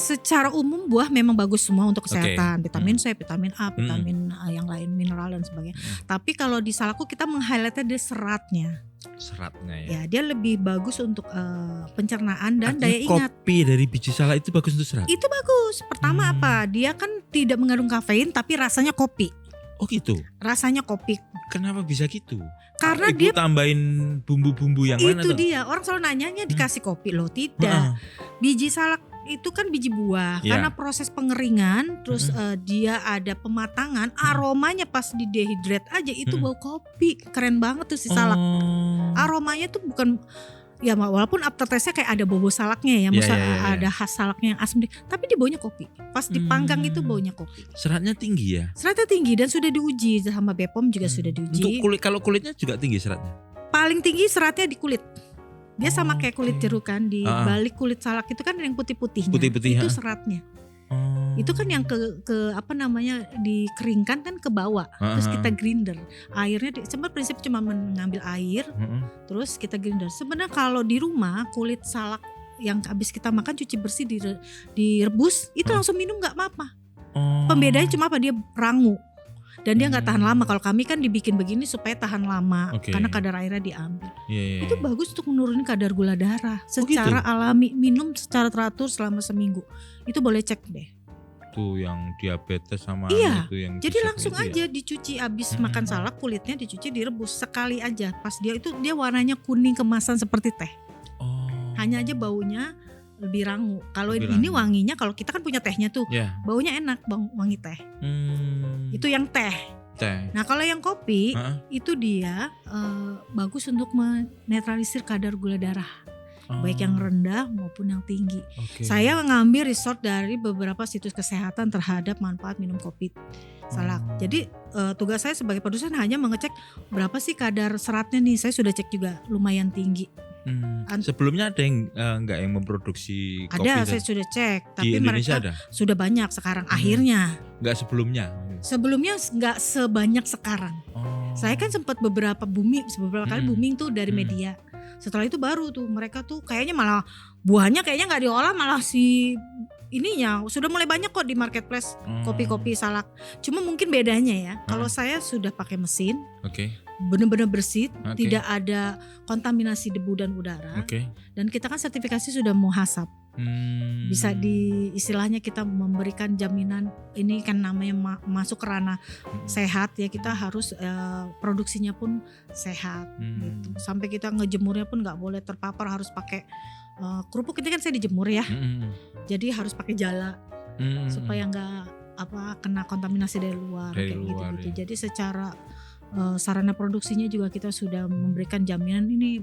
Secara umum buah memang bagus semua untuk kesehatan, vitamin C, vitamin A, vitamin yang lain, mineral dan sebagainya. Tapi kalau di Salaku kita meng-highlightnya di seratnya ya. Dia lebih bagus untuk pencernaan dan daya ingat. Kopi dari biji salak itu bagus untuk serat? Itu bagus. Pertama apa? Dia kan tidak mengandung kafein tapi rasanya kopi. Oh gitu? Rasanya kopi. Kenapa bisa gitu? Karena Ibu dia tambahin bumbu-bumbu yang mana? Itu dia, orang selalu nanyanya dikasih kopi loh. Tidak. Biji salak itu kan biji buah. Karena proses pengeringan, terus dia ada pematangan, aromanya pas di dehydrate aja itu bau kopi. Keren banget tuh si salak. Aromanya tuh bukan, ya walaupun aftertaste-nya kayak ada bau salaknya ya, ada khas salaknya yang asam, tapi dia baunya kopi. Pas dipanggang itu baunya kopi. Seratnya tinggi ya? Seratnya tinggi dan sudah diuji sama BPOM juga sudah diuji. Untuk kulit, kalau kulitnya juga tinggi seratnya? Paling tinggi seratnya di kulit. Dia sama kayak kulit jeruk kan, di balik kulit salak itu kan yang putih-putihnya. Itu seratnya. Itu kan yang ke apa namanya, dikeringkan kan ke bawah, terus kita grinder. Airnya sempat prinsip cuma mengambil air, terus kita grinder. Sebenarnya kalau di rumah kulit salak yang habis kita makan cuci bersih direbus, itu langsung minum nggak apa-apa. Pembedanya cuma apa, dia rangu. Dan dia nggak tahan lama. Kalau kami kan dibikin begini supaya tahan lama, karena kadar airnya diambil. Itu bagus untuk menurunkan kadar gula darah secara alami. Minum secara teratur selama seminggu. Itu boleh cek deh. Itu yang diabetes sama itu yang. Jadi langsung aja dicuci abis makan salak, kulitnya dicuci, direbus sekali aja. Pas dia warnanya kuning kemasan seperti teh. Hanya aja baunya lebih rangu. Kalau ini wanginya, kalau kita kan punya tehnya tuh, baunya enak, wangi teh. Itu yang teh. Nah kalau yang kopi itu dia bagus untuk menetralisir kadar gula darah, baik yang rendah maupun yang tinggi. Saya ngambil resort dari beberapa situs kesehatan terhadap manfaat minum kopi salak. Jadi tugas saya sebagai produsen hanya mengecek berapa sih kadar seratnya nih. Saya sudah cek juga lumayan tinggi. Sebelumnya ada yang nggak yang memproduksi kopi? Ada, saya sudah cek. Tapi di Indonesia mereka ada? Sudah banyak sekarang akhirnya. Nggak sebelumnya? Sebelumnya nggak sebanyak sekarang. Saya kan sempat beberapa kali booming tuh dari media. Setelah itu baru tuh mereka tuh kayaknya malah buahnya kayaknya nggak diolah, malah si ininya sudah mulai banyak kok di marketplace kopi-kopi salak. Cuma mungkin bedanya ya, kalau saya sudah pakai mesin, benar-benar bersih, Oke. tidak ada kontaminasi debu dan udara. Oke. Dan kita kan sertifikasi sudah muhasab. Bisa istilahnya kita memberikan jaminan, ini kan namanya masuk ke ranah sehat ya, kita harus produksinya pun sehat gitu. Sampai kita ngejemurnya pun nggak boleh terpapar, harus pakai kerupuk ini kan saya dijemur ya. Jadi harus pakai jala supaya nggak kena kontaminasi dari luar kayak gitu. Ya. Jadi secara sarana produksinya juga kita sudah memberikan jaminan ini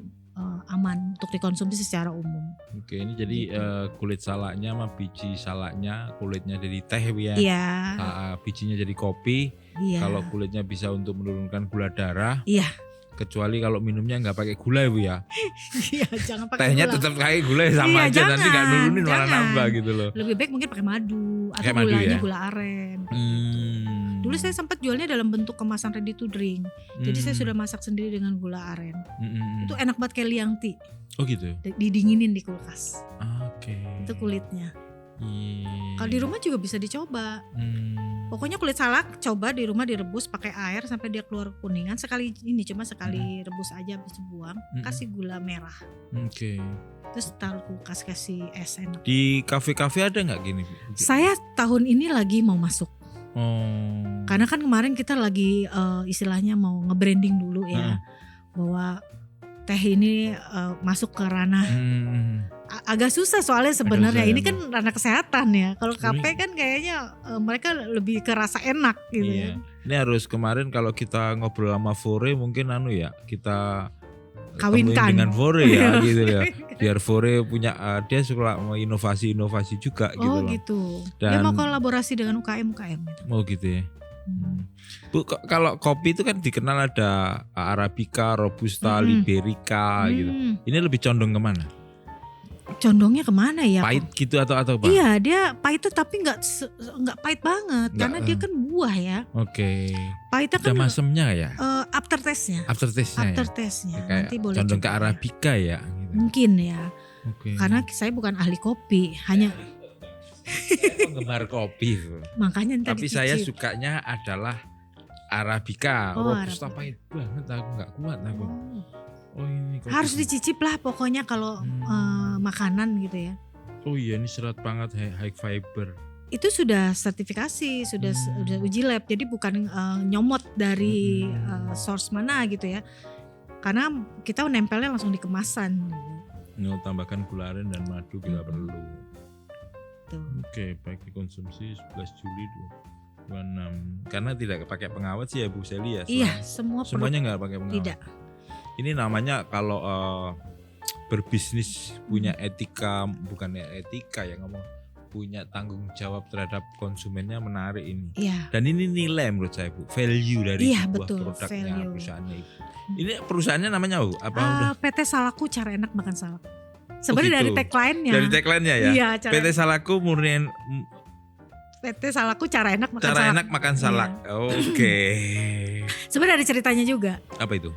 aman untuk dikonsumsi secara umum. Oke, ini jadi kulit salaknya sama biji salaknya, kulitnya jadi teh ya. Iya. Bijinya jadi kopi. Iya. Kalau kulitnya bisa untuk menurunkan gula darah. Iya. Kecuali kalau minumnya nggak pakai gula ya Bu ya. Iya, jangan pakai Tehnya gula. tetap kayak gula ya, sama Iya, aja, nanti nggak nurunin malah jangan. nambah gitu loh. Lebih baik mungkin pakai madu atau Pakai madu gulanya ya? gula aren. Dulu saya sempat jualnya dalam bentuk kemasan ready to drink. Jadi saya sudah masak sendiri dengan gula aren. Itu enak banget kayak liang tea. Oh gitu. Didinginin di kulkas. Oke. Itu kulitnya. Iya. Kalau di rumah juga bisa dicoba. Pokoknya kulit salak coba di rumah direbus pakai air sampai dia keluar kuningan. Sekali rebus aja habis buang. Kasih gula merah. Oke. Terus taruh kulkas, kasih es enak. Di kafe-kafe ada nggak gini? Saya tahun ini lagi mau masuk. Oh. Karena kan kemarin kita lagi istilahnya mau nge-branding dulu ya. Bahwa teh ini masuk ke ranah agak susah soalnya sebenarnya. Ini kan ranah kesehatan ya. Kalau kafe kan kayaknya mereka lebih ke rasa enak gitu. Iya. Ini harus kemarin kalau kita ngobrol sama Fore mungkin kita kawinkan dengan Fore ya gitu ya. Biar Fore punya dia suka mau inovasi juga gitu loh. loh. Gitu. Dia mau kolaborasi dengan UKM gitu. Oh gitu ya. Bu, kalau kopi itu kan dikenal ada Arabica, Robusta, Liberica gitu. Ini lebih condong kemana? Condongnya kemana ya? Pahit gitu atau apa? Iya, dia pahit tapi nggak pahit banget karena dia kan buah ya. Oke. Pahitnya ada kan masemnya ya? Aftertaste-nya. Ya? Nanti boleh condong ke coba Arabica ya. Gitu. Mungkin ya. Oke. Karena saya bukan ahli kopi, hanya penggemar kopi. Makanya tapi saya sukanya adalah Arabica. Robusta pahit banget, aku nggak kuat aku. Oh ini kopi. Harus dicicip lah pokoknya kalau makanan gitu ya. Oh iya, ini serat banget, high fiber. Itu sudah sertifikasi, sudah uji lab. Jadi bukan nyomot dari source mana gitu ya. Karena kita nempelnya langsung di kemasan. Tambahkan gula aren dan madu bila perlu. Tuh. Oke, baik dikonsumsi 11 Juli 2026. Karena tidak pakai pengawet sih ya Bu Seli ya. Iya, semuanya nggak pakai pengawet. Tidak. Ini namanya kalau berbisnis punya etika, bukan etika ya, ngomong punya tanggung jawab terhadap konsumennya, menarik ini. Iya. Dan ini nilai menurut saya Bu, value dari sebuah produknya, value. perusahaannya Ibu. Ini perusahaannya namanya apa? PT Salakku, cara enak makan salak. Sebenarnya gitu. dari tagline-nya. Dari tagline-nya ya. Iya, PT Salakku murniin PT Salakku, cara enak makan cara salak. enak makan salak. Iya. Oke. Sebenarnya ada ceritanya juga. Apa itu?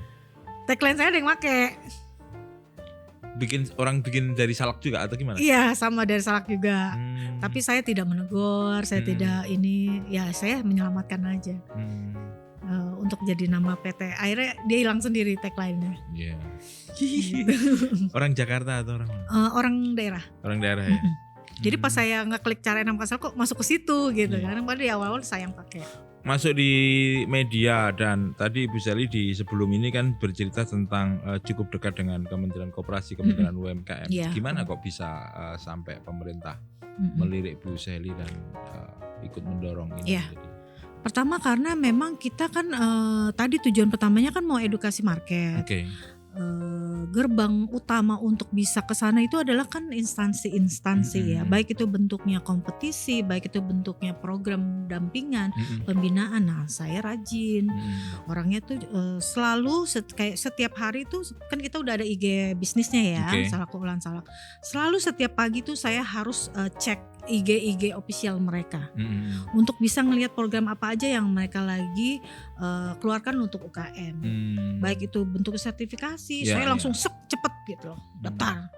Tagline saya ada yang make. Bikin dari salak juga atau gimana? Iya, sama dari salak juga. Tapi saya tidak menegur, saya tidak saya menyelamatkan aja. Untuk jadi nama PT. Akhirnya dia hilang sendiri tagline-nya. Iya. Orang Jakarta atau orang mana? Orang daerah. Orang daerah ya. Jadi pas saya ngeklik cara enak makan salak kok masuk ke situ gitu kan. Padahal di awal-awal saya yang pakai. Masuk di media, dan tadi Ibu Seli di sebelum ini kan bercerita tentang cukup dekat dengan Kementerian Koperasi, Kementerian UMKM. Gimana kok bisa sampai pemerintah melirik Bu Seli dan ikut mendorong ini? Pertama karena memang kita kan tadi tujuan pertamanya kan mau edukasi market. Oke. Gerbang utama untuk bisa ke sana itu adalah kan instansi-instansi ya, baik itu bentuknya kompetisi, baik itu bentuknya program dampingan, pembinaan. Nah, saya rajin. Orangnya tuh selalu kayak setiap hari tuh kan kita udah ada IG bisnisnya ya, Salakku Olahan Salak. Selalu setiap pagi tuh saya harus cek IG official mereka untuk bisa ngelihat program apa aja yang mereka lagi keluarkan untuk UKM. Baik itu bentuk sertifikasi, saya langsung cepet gitu loh daftar.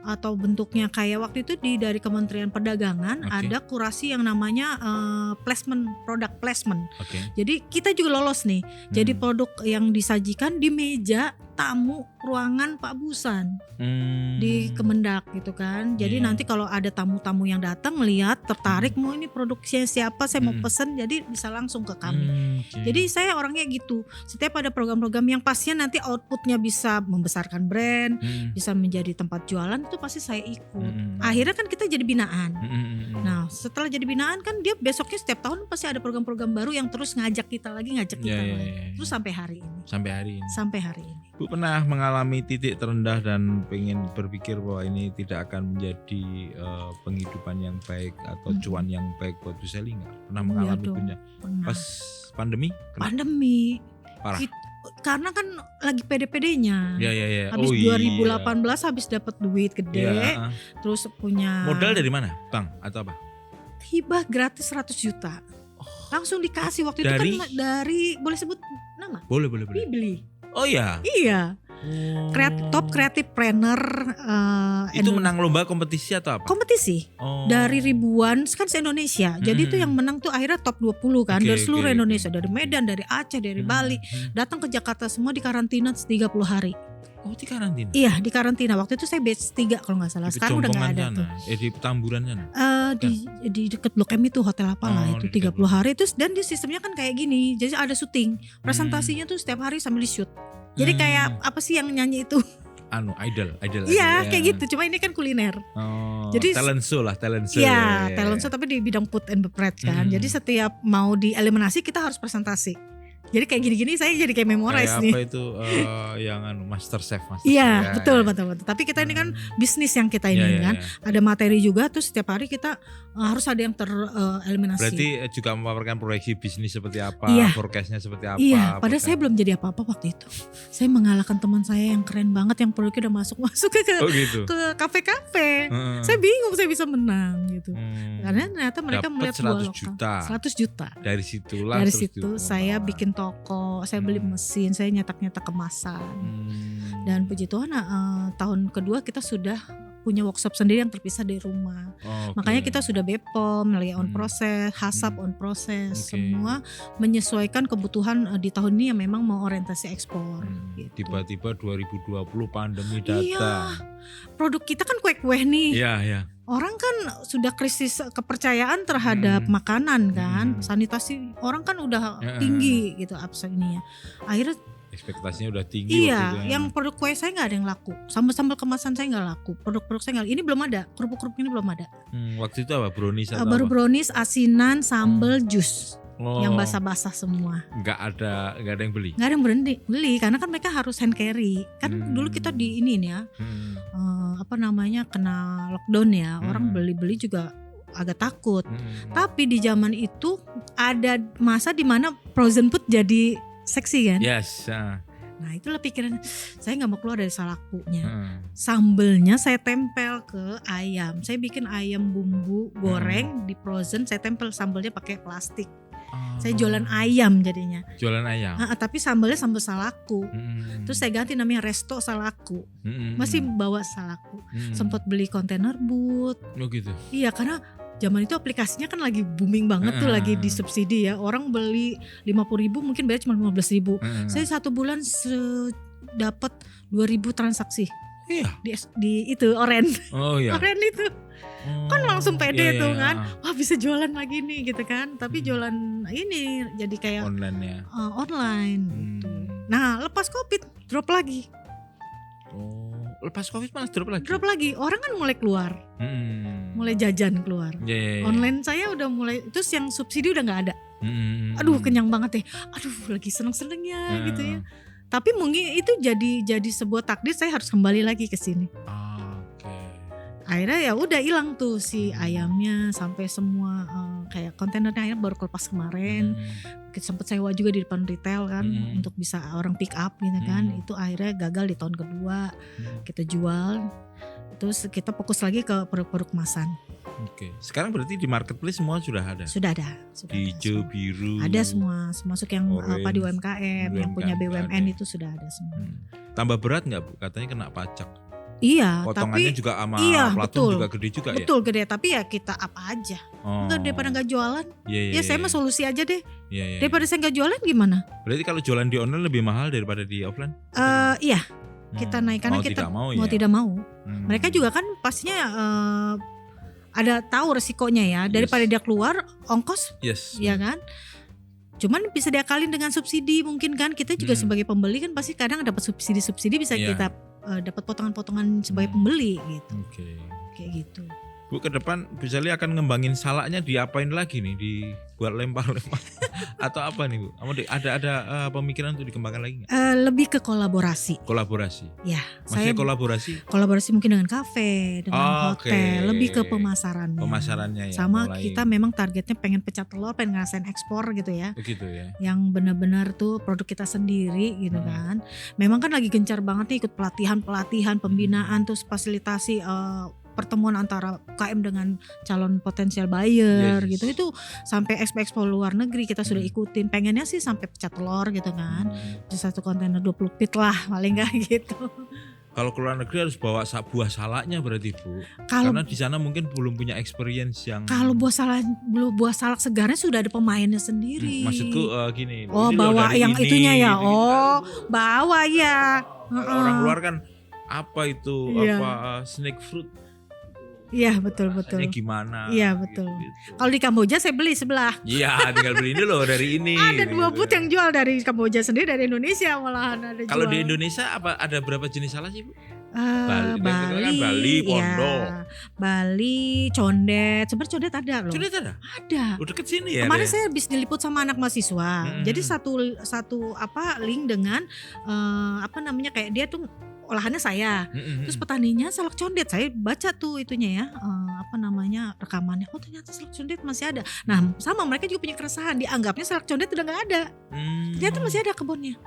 atau bentuknya kayak waktu itu dari Kementerian Perdagangan Oke. ada kurasi yang namanya placement, product placement. Oke. Jadi kita juga lolos nih. Jadi Hmm. produk yang disajikan di meja tamu ruangan Pak Busan di Kemendak gitu kan. Jadi Iya. nanti kalau ada tamu-tamu yang datang melihat tertarik mau ini produksinya siapa, saya mau pesen, jadi bisa langsung ke kami. Oke. Jadi saya orangnya gitu. Setiap ada program-program yang pastinya nanti outputnya bisa membesarkan brand, bisa menjadi tempat jualan, itu pasti saya ikut. Akhirnya kan kita jadi binaan. Nah setelah jadi binaan kan dia besoknya setiap tahun pasti ada program-program baru yang terus ngajak kita lagi. Terus sampai hari ini. Sampai hari ini. Bu pernah mengalami titik terendah dan pengen berpikir bahwa ini tidak akan menjadi penghidupan yang baik atau cuan yang baik buat Bu Sally nggak? Pernah mengalami dong, punya pernah. pas pandemi? Pandemi. Parah. Karena kan lagi pede-pedenya. Ya. Habis Oh, 2018 habis dapat duit gede, Iya. terus punya Modal dari mana? Bang atau apa? hibah gratis 100 juta. Langsung dikasih waktu Dari? itu kan dari, boleh sebut nama? Boleh. Bibli. Oh ya. Iya. Top Creative Planner Itu menang lomba kompetisi atau apa? kompetisi Oh. dari ribuan kan se-Indonesia. Jadi itu yang menang tuh akhirnya top 20 kan, Oke, dari seluruh oke. Indonesia, dari Medan, dari Aceh, dari Bali, datang ke Jakarta semua di karantina 30 hari. Oh, di karantina. Iya, di karantina. Waktu itu saya batch 3 kalau nggak salah. Di Sekarang udah nggak ada Pecompongan tuh. sana. Di Petamburan sana. Di deket Blok M itu hotel apalah Oh, itu di 30 hari terus, dan di sistemnya kan kayak gini. Jadi ada syuting. Presentasinya tuh setiap hari sambil di shoot. Jadi kayak apa sih yang nyanyi itu? Idol. Iya, kayak gitu. Cuma ini kan kuliner. Oh, Jadi talent show. Iya, talent show tapi di bidang food and beverage kan. Jadi setiap mau dieliminasi kita harus presentasi. Jadi kayak gini-gini saya jadi kayak memorize kayak nih. apa itu yang Master Chef. Iya, betul. Tapi kita ini kan bisnis yang kita ini kan. Ada materi juga, terus setiap hari kita harus ada yang tereliminasi. Berarti juga memaparkan proyeksi bisnis seperti apa, Iya. forecastnya seperti apa. Iya, padahal saya belum jadi apa-apa waktu itu. Saya mengalahkan teman saya yang keren banget, yang produknya udah masuk Oh gitu. ke kafe-kafe. Heeh. Saya bingung saya bisa menang gitu. Karena ternyata mereka Dapat melihat 100 lokal. juta. 100 juta. Dari situlah Dari terus situ saya bikin toko, saya beli mesin, saya nyetak-nyetak kemasan. Dan puji Tuhan tahun kedua kita sudah punya workshop sendiri yang terpisah dari rumah. Makanya kita sudah BPOM, lagi on proses, HACCP on proses, semua menyesuaikan kebutuhan di tahun ini yang memang mau orientasi ekspor. Gitu. Tiba-tiba 2020 pandemi datang. Iya, produk kita kan kue-kue nih. Iya. Orang kan sudah krisis kepercayaan terhadap makanan kan, sanitasi orang kan udah tinggi gitu absennya. Akhirnya ekspektasinya udah tinggi. iya, yang produk kue saya nggak ada yang laku, sambal sambal kemasan saya nggak laku, produk-produk saya nggak, ini belum ada, kerupuk ini belum ada. Waktu itu apa, brownies atau Baru apa? brownies, asinan, sambal, jus, Oh, yang basah-basah semua. nggak ada yang beli. Nggak ada yang berhenti beli karena kan mereka harus hand carry. Kan dulu kita di ini nih ya, kena lockdown ya, orang beli-beli juga agak takut. Tapi di zaman itu ada masa di mana frozen food jadi seksi kan. Yes. Nah itulah pikiran, saya nggak mau keluar dari salakunya. Sambelnya saya tempel ke ayam. Saya bikin ayam bumbu goreng di frozen, saya tempel sambelnya pakai plastik. Saya jualan ayam jadinya. Jualan ayam. Tapi sambelnya sambal salaku. Terus saya ganti namanya Resto Salaku. Masih bawa salaku. Sempat beli kontainer boot. Oh gitu. Iya, karena zaman itu aplikasinya kan lagi booming banget tuh, lagi disubsidi ya. Orang beli 50.000 mungkin bayar cuma 15.000. Saya 1 bulan dapat 2.000 transaksi. Iya. Di itu Oren. Oh iya. Oren itu. Kan langsung pede tuh kan. Iya. Wah, bisa jualan lagi nih gitu kan. Tapi jualan ini jadi kayak Online ya. online gitu. Nah, lepas Covid drop lagi. Oh, lepas Covid malah drop lagi. Drop lagi. Orang kan mulai keluar. Mulai jajan keluar. Yeah. Online saya udah mulai, terus yang subsidi udah nggak ada. Aduh, kenyang banget deh. Aduh, lagi seneng-senengnya gitu ya. Tapi mungkin itu jadi sebuah takdir, saya harus kembali lagi ke sini. Akhirnya ya udah hilang tuh si ayamnya, sampai semua kayak kontainernya akhirnya baru kelepas kemarin. Sempet sewa juga di depan retail kan, untuk bisa orang pick up gitu kan. Itu akhirnya gagal di tahun kedua. Kita jual, terus kita fokus lagi ke produk-produk kemasan. Oke. Sekarang berarti di marketplace semua sudah ada. Sudah ada. Hijau, biru. Ada semua, masuk yang orange, di UMKM, yang punya BUMN ada. itu sudah ada semua. Tambah berat nggak Bu? Katanya kena pajak. Iya, Potongannya tapi juga sama iya platform betul. juga gede juga ya. Betul gede, tapi ya kita apa aja. Oh. Enggak daripada nggak jualan. Iya, iya, Ya saya iya. mah solusi aja deh. Iya, iya, Daripada iya. saya nggak jualan gimana? Berarti kalau jualan di online lebih mahal daripada di offline? Iya, kita naik karena mau kita tidak mau mau ya. tidak mau. Hmm. Mereka juga kan pastinya ada tahu resikonya ya, daripada Yes. dia keluar ongkos, Yes. ya kan? Cuman bisa diakalin dengan subsidi mungkin kan, kita juga sebagai pembeli kan pasti kadang dapat subsidi bisa Iya. kita dapat potongan-potongan sebagai Hmm. pembeli gitu. Oke. Kayak gitu. Bu, ke depan Bu Sally akan ngembangin salaknya diapain lagi nih? Dibuat lempar-lempar atau apa nih Bu? Ada pemikiran untuk dikembangkan lagi nggak? Lebih ke kolaborasi. Kolaborasi. Ya, Maksudnya saya kolaborasi mungkin dengan kafe, dengan Oke. hotel, lebih ke pemasarannya. pemasarannya ya. Sama mulai kita memang targetnya pengen pecah telur, pengen ngerasain ekspor gitu ya. begitu ya. Yang benar-benar tuh produk kita sendiri gitu kan. Memang kan lagi gencar banget nih ikut pelatihan, pembinaan terus fasilitasi pertemuan antara UKM dengan calon potensial buyer Yes. gitu. Itu sampai ekspor luar negeri kita sudah ikutin. Pengennya sih sampai pecah telur gitu kan. Di satu kontainer 20 feet lah paling enggak gitu. Kalau ke luar negeri harus bawa buah salaknya berarti Bu. Kalau Karena di sana mungkin belum punya experience yang kalau buah salak segarnya sudah ada pemainnya sendiri. maksudku gini. Oh, ini loh bawa dari yang ini, itunya ya. gitu-gitu Oh, kan. bawa ya. Kalau orang luar kan apa itu Iya. snake fruit. Iya, betul. Gimana? Iya, betul. Gitu. Kalau di Kamboja saya beli sebelah. Iya, tinggal beli ini loh dari ini. Ada 2 gitu. booth yang jual dari Kamboja sendiri, dari Indonesia malahan ada jual. Kalau di Indonesia ada berapa jenis salak sih Bu? Bali, Bali, Pondok. ya. Bali, condet. Sebenarnya condet ada loh. Condet ada? Ada. Udah deket sini ya? Kemarin deh? saya habis diliput sama anak mahasiswa. Jadi satu link dengan kayak dia tuh olahannya saya. Terus petaninya salak condet. Saya baca tuh itunya ya, rekamannya. Oh, ternyata salak condet masih ada. Nah, sama mereka juga punya keresahan, dianggapnya salak condet udah nggak ada. Ternyata masih ada kebunnya.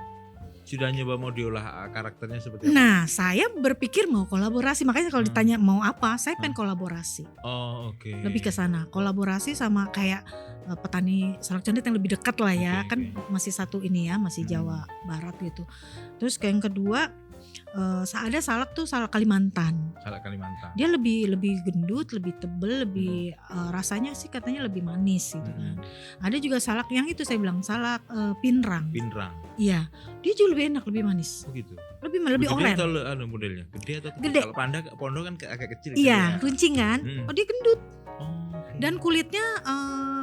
Sudah nyoba mau diolah karakternya seperti apa? Nah, saya berpikir mau kolaborasi. Makanya kalau ditanya mau apa, saya pengen kolaborasi. Oh, oke. Lebih ke sana, kolaborasi sama kayak petani salak condet yang lebih dekat lah ya. Oke, Kan masih satu ini ya, masih Jawa Barat gitu. Terus yang kedua, ada salak Kalimantan. Salak Kalimantan. Dia lebih gendut, lebih tebel, lebih rasanya sih katanya lebih manis gitu kan. Ada juga salak yang itu saya bilang salak pinrang. Pinrang. Iya, dia juga lebih enak, lebih manis. Oh gitu. Lebih Gede oren. atau modelnya? Gede atau kecil? Gede. Kalau pondok kan agak kecil. Iya, runcing kan. Oh, dia gendut. Oh, oke. Dan kulitnya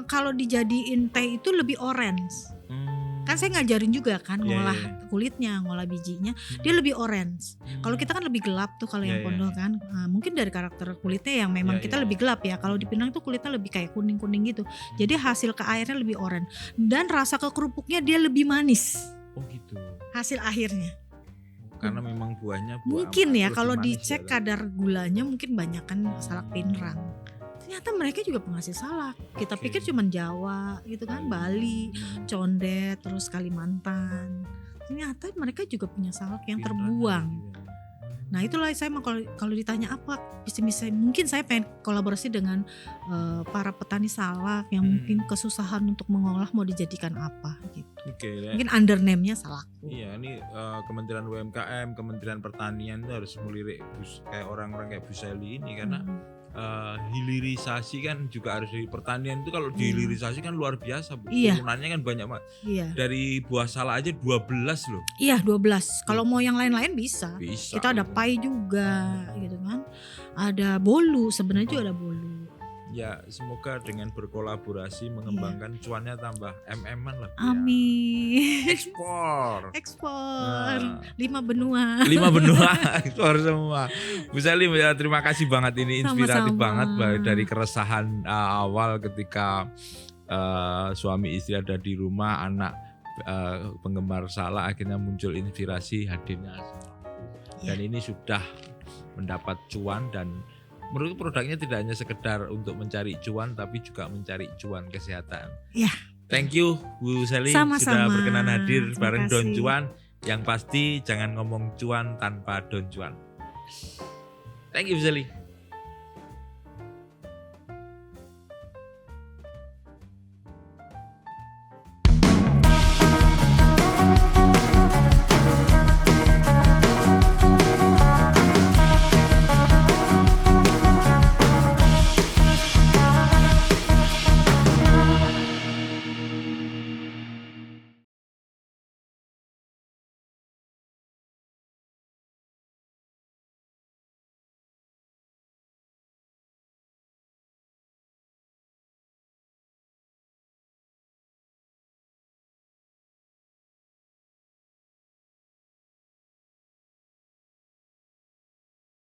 kalau dijadiin teh itu lebih orange. Kan saya ngajarin juga kan Iya, ngolah iya. kulitnya, ngolah bijinya, dia lebih orange. Kalau kita kan lebih gelap tuh kalau yang Iya, pondok kan. Mungkin dari karakter kulitnya yang memang Iya, kita iya. lebih gelap ya. Kalau di Pinang tuh kulitnya lebih kayak kuning-kuning gitu. Jadi hasil ke airnya lebih orange dan rasa ke kerupuknya dia lebih manis. Oh gitu. Hasil akhirnya. Karena memang buahnya buah Mungkin apa, ya lebih kalau manis dicek ya. kadar gulanya mungkin banyakan salak Pinrang. Ternyata mereka juga penghasil salak. Kita Oke. pikir cuma Jawa gitu kan, Bali, Condet, terus Kalimantan. Ternyata mereka juga punya salak yang Pinrang terbuang. juga. Nah itulah saya mau kalau ditanya apa bisa mungkin saya pengen kolaborasi dengan para petani salak yang mungkin kesusahan untuk mengolah mau dijadikan apa gitu. Oke, ya. Mungkin under name-nya salak. Iya, ini Kementerian UMKM, Kementerian Pertanian itu harus melirik kayak orang-orang kayak Bu Sally ini karena hilirisasi kan juga harus dari pertanian itu kalau dihilirisasi kan luar biasa Bu. Iya. Turunannya kan banyak banget. Iya. Dari buah salak aja 12 loh. Iya 12. Kalau mau yang lain-lain bisa. Bisa. Kita ada gitu. pai juga gitu kan. Ada bolu, sebenarnya juga ada bolu. Ya semoga dengan berkolaborasi mengembangkan cuannya tambah MM-an lah. Bu, ya. Amin. Ekspor. Ekspor. Nah. 5 benua. 5 benua ekspor semua. Bu Sally ya, terima kasih banget ini inspiratif Sama-sama. banget dari keresahan awal ketika suami istri ada di rumah, anak penggemar salak akhirnya muncul inspirasi hadirnya salak. Dan ini sudah mendapat cuan dan menurut produknya tidak hanya sekedar untuk mencari cuan tapi juga mencari cuan kesehatan. Ya. Thank you Bu Sally Sama-sama. sudah berkenan hadir Terima bareng Don kasih. Cuan. Yang pasti jangan ngomong cuan tanpa Don Cuan. Thank you Bu Sally.